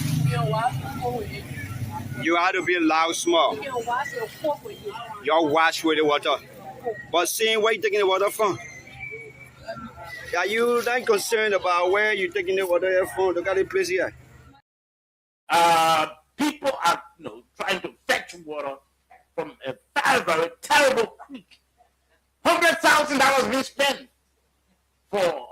You have to be loud, small. You wash with the water. But seeing where you're taking the water from. Are you not concerned about where you're taking the water from? Look at the place here. People are trying to fetch water from a very, very terrible creek. $100,000 being spent for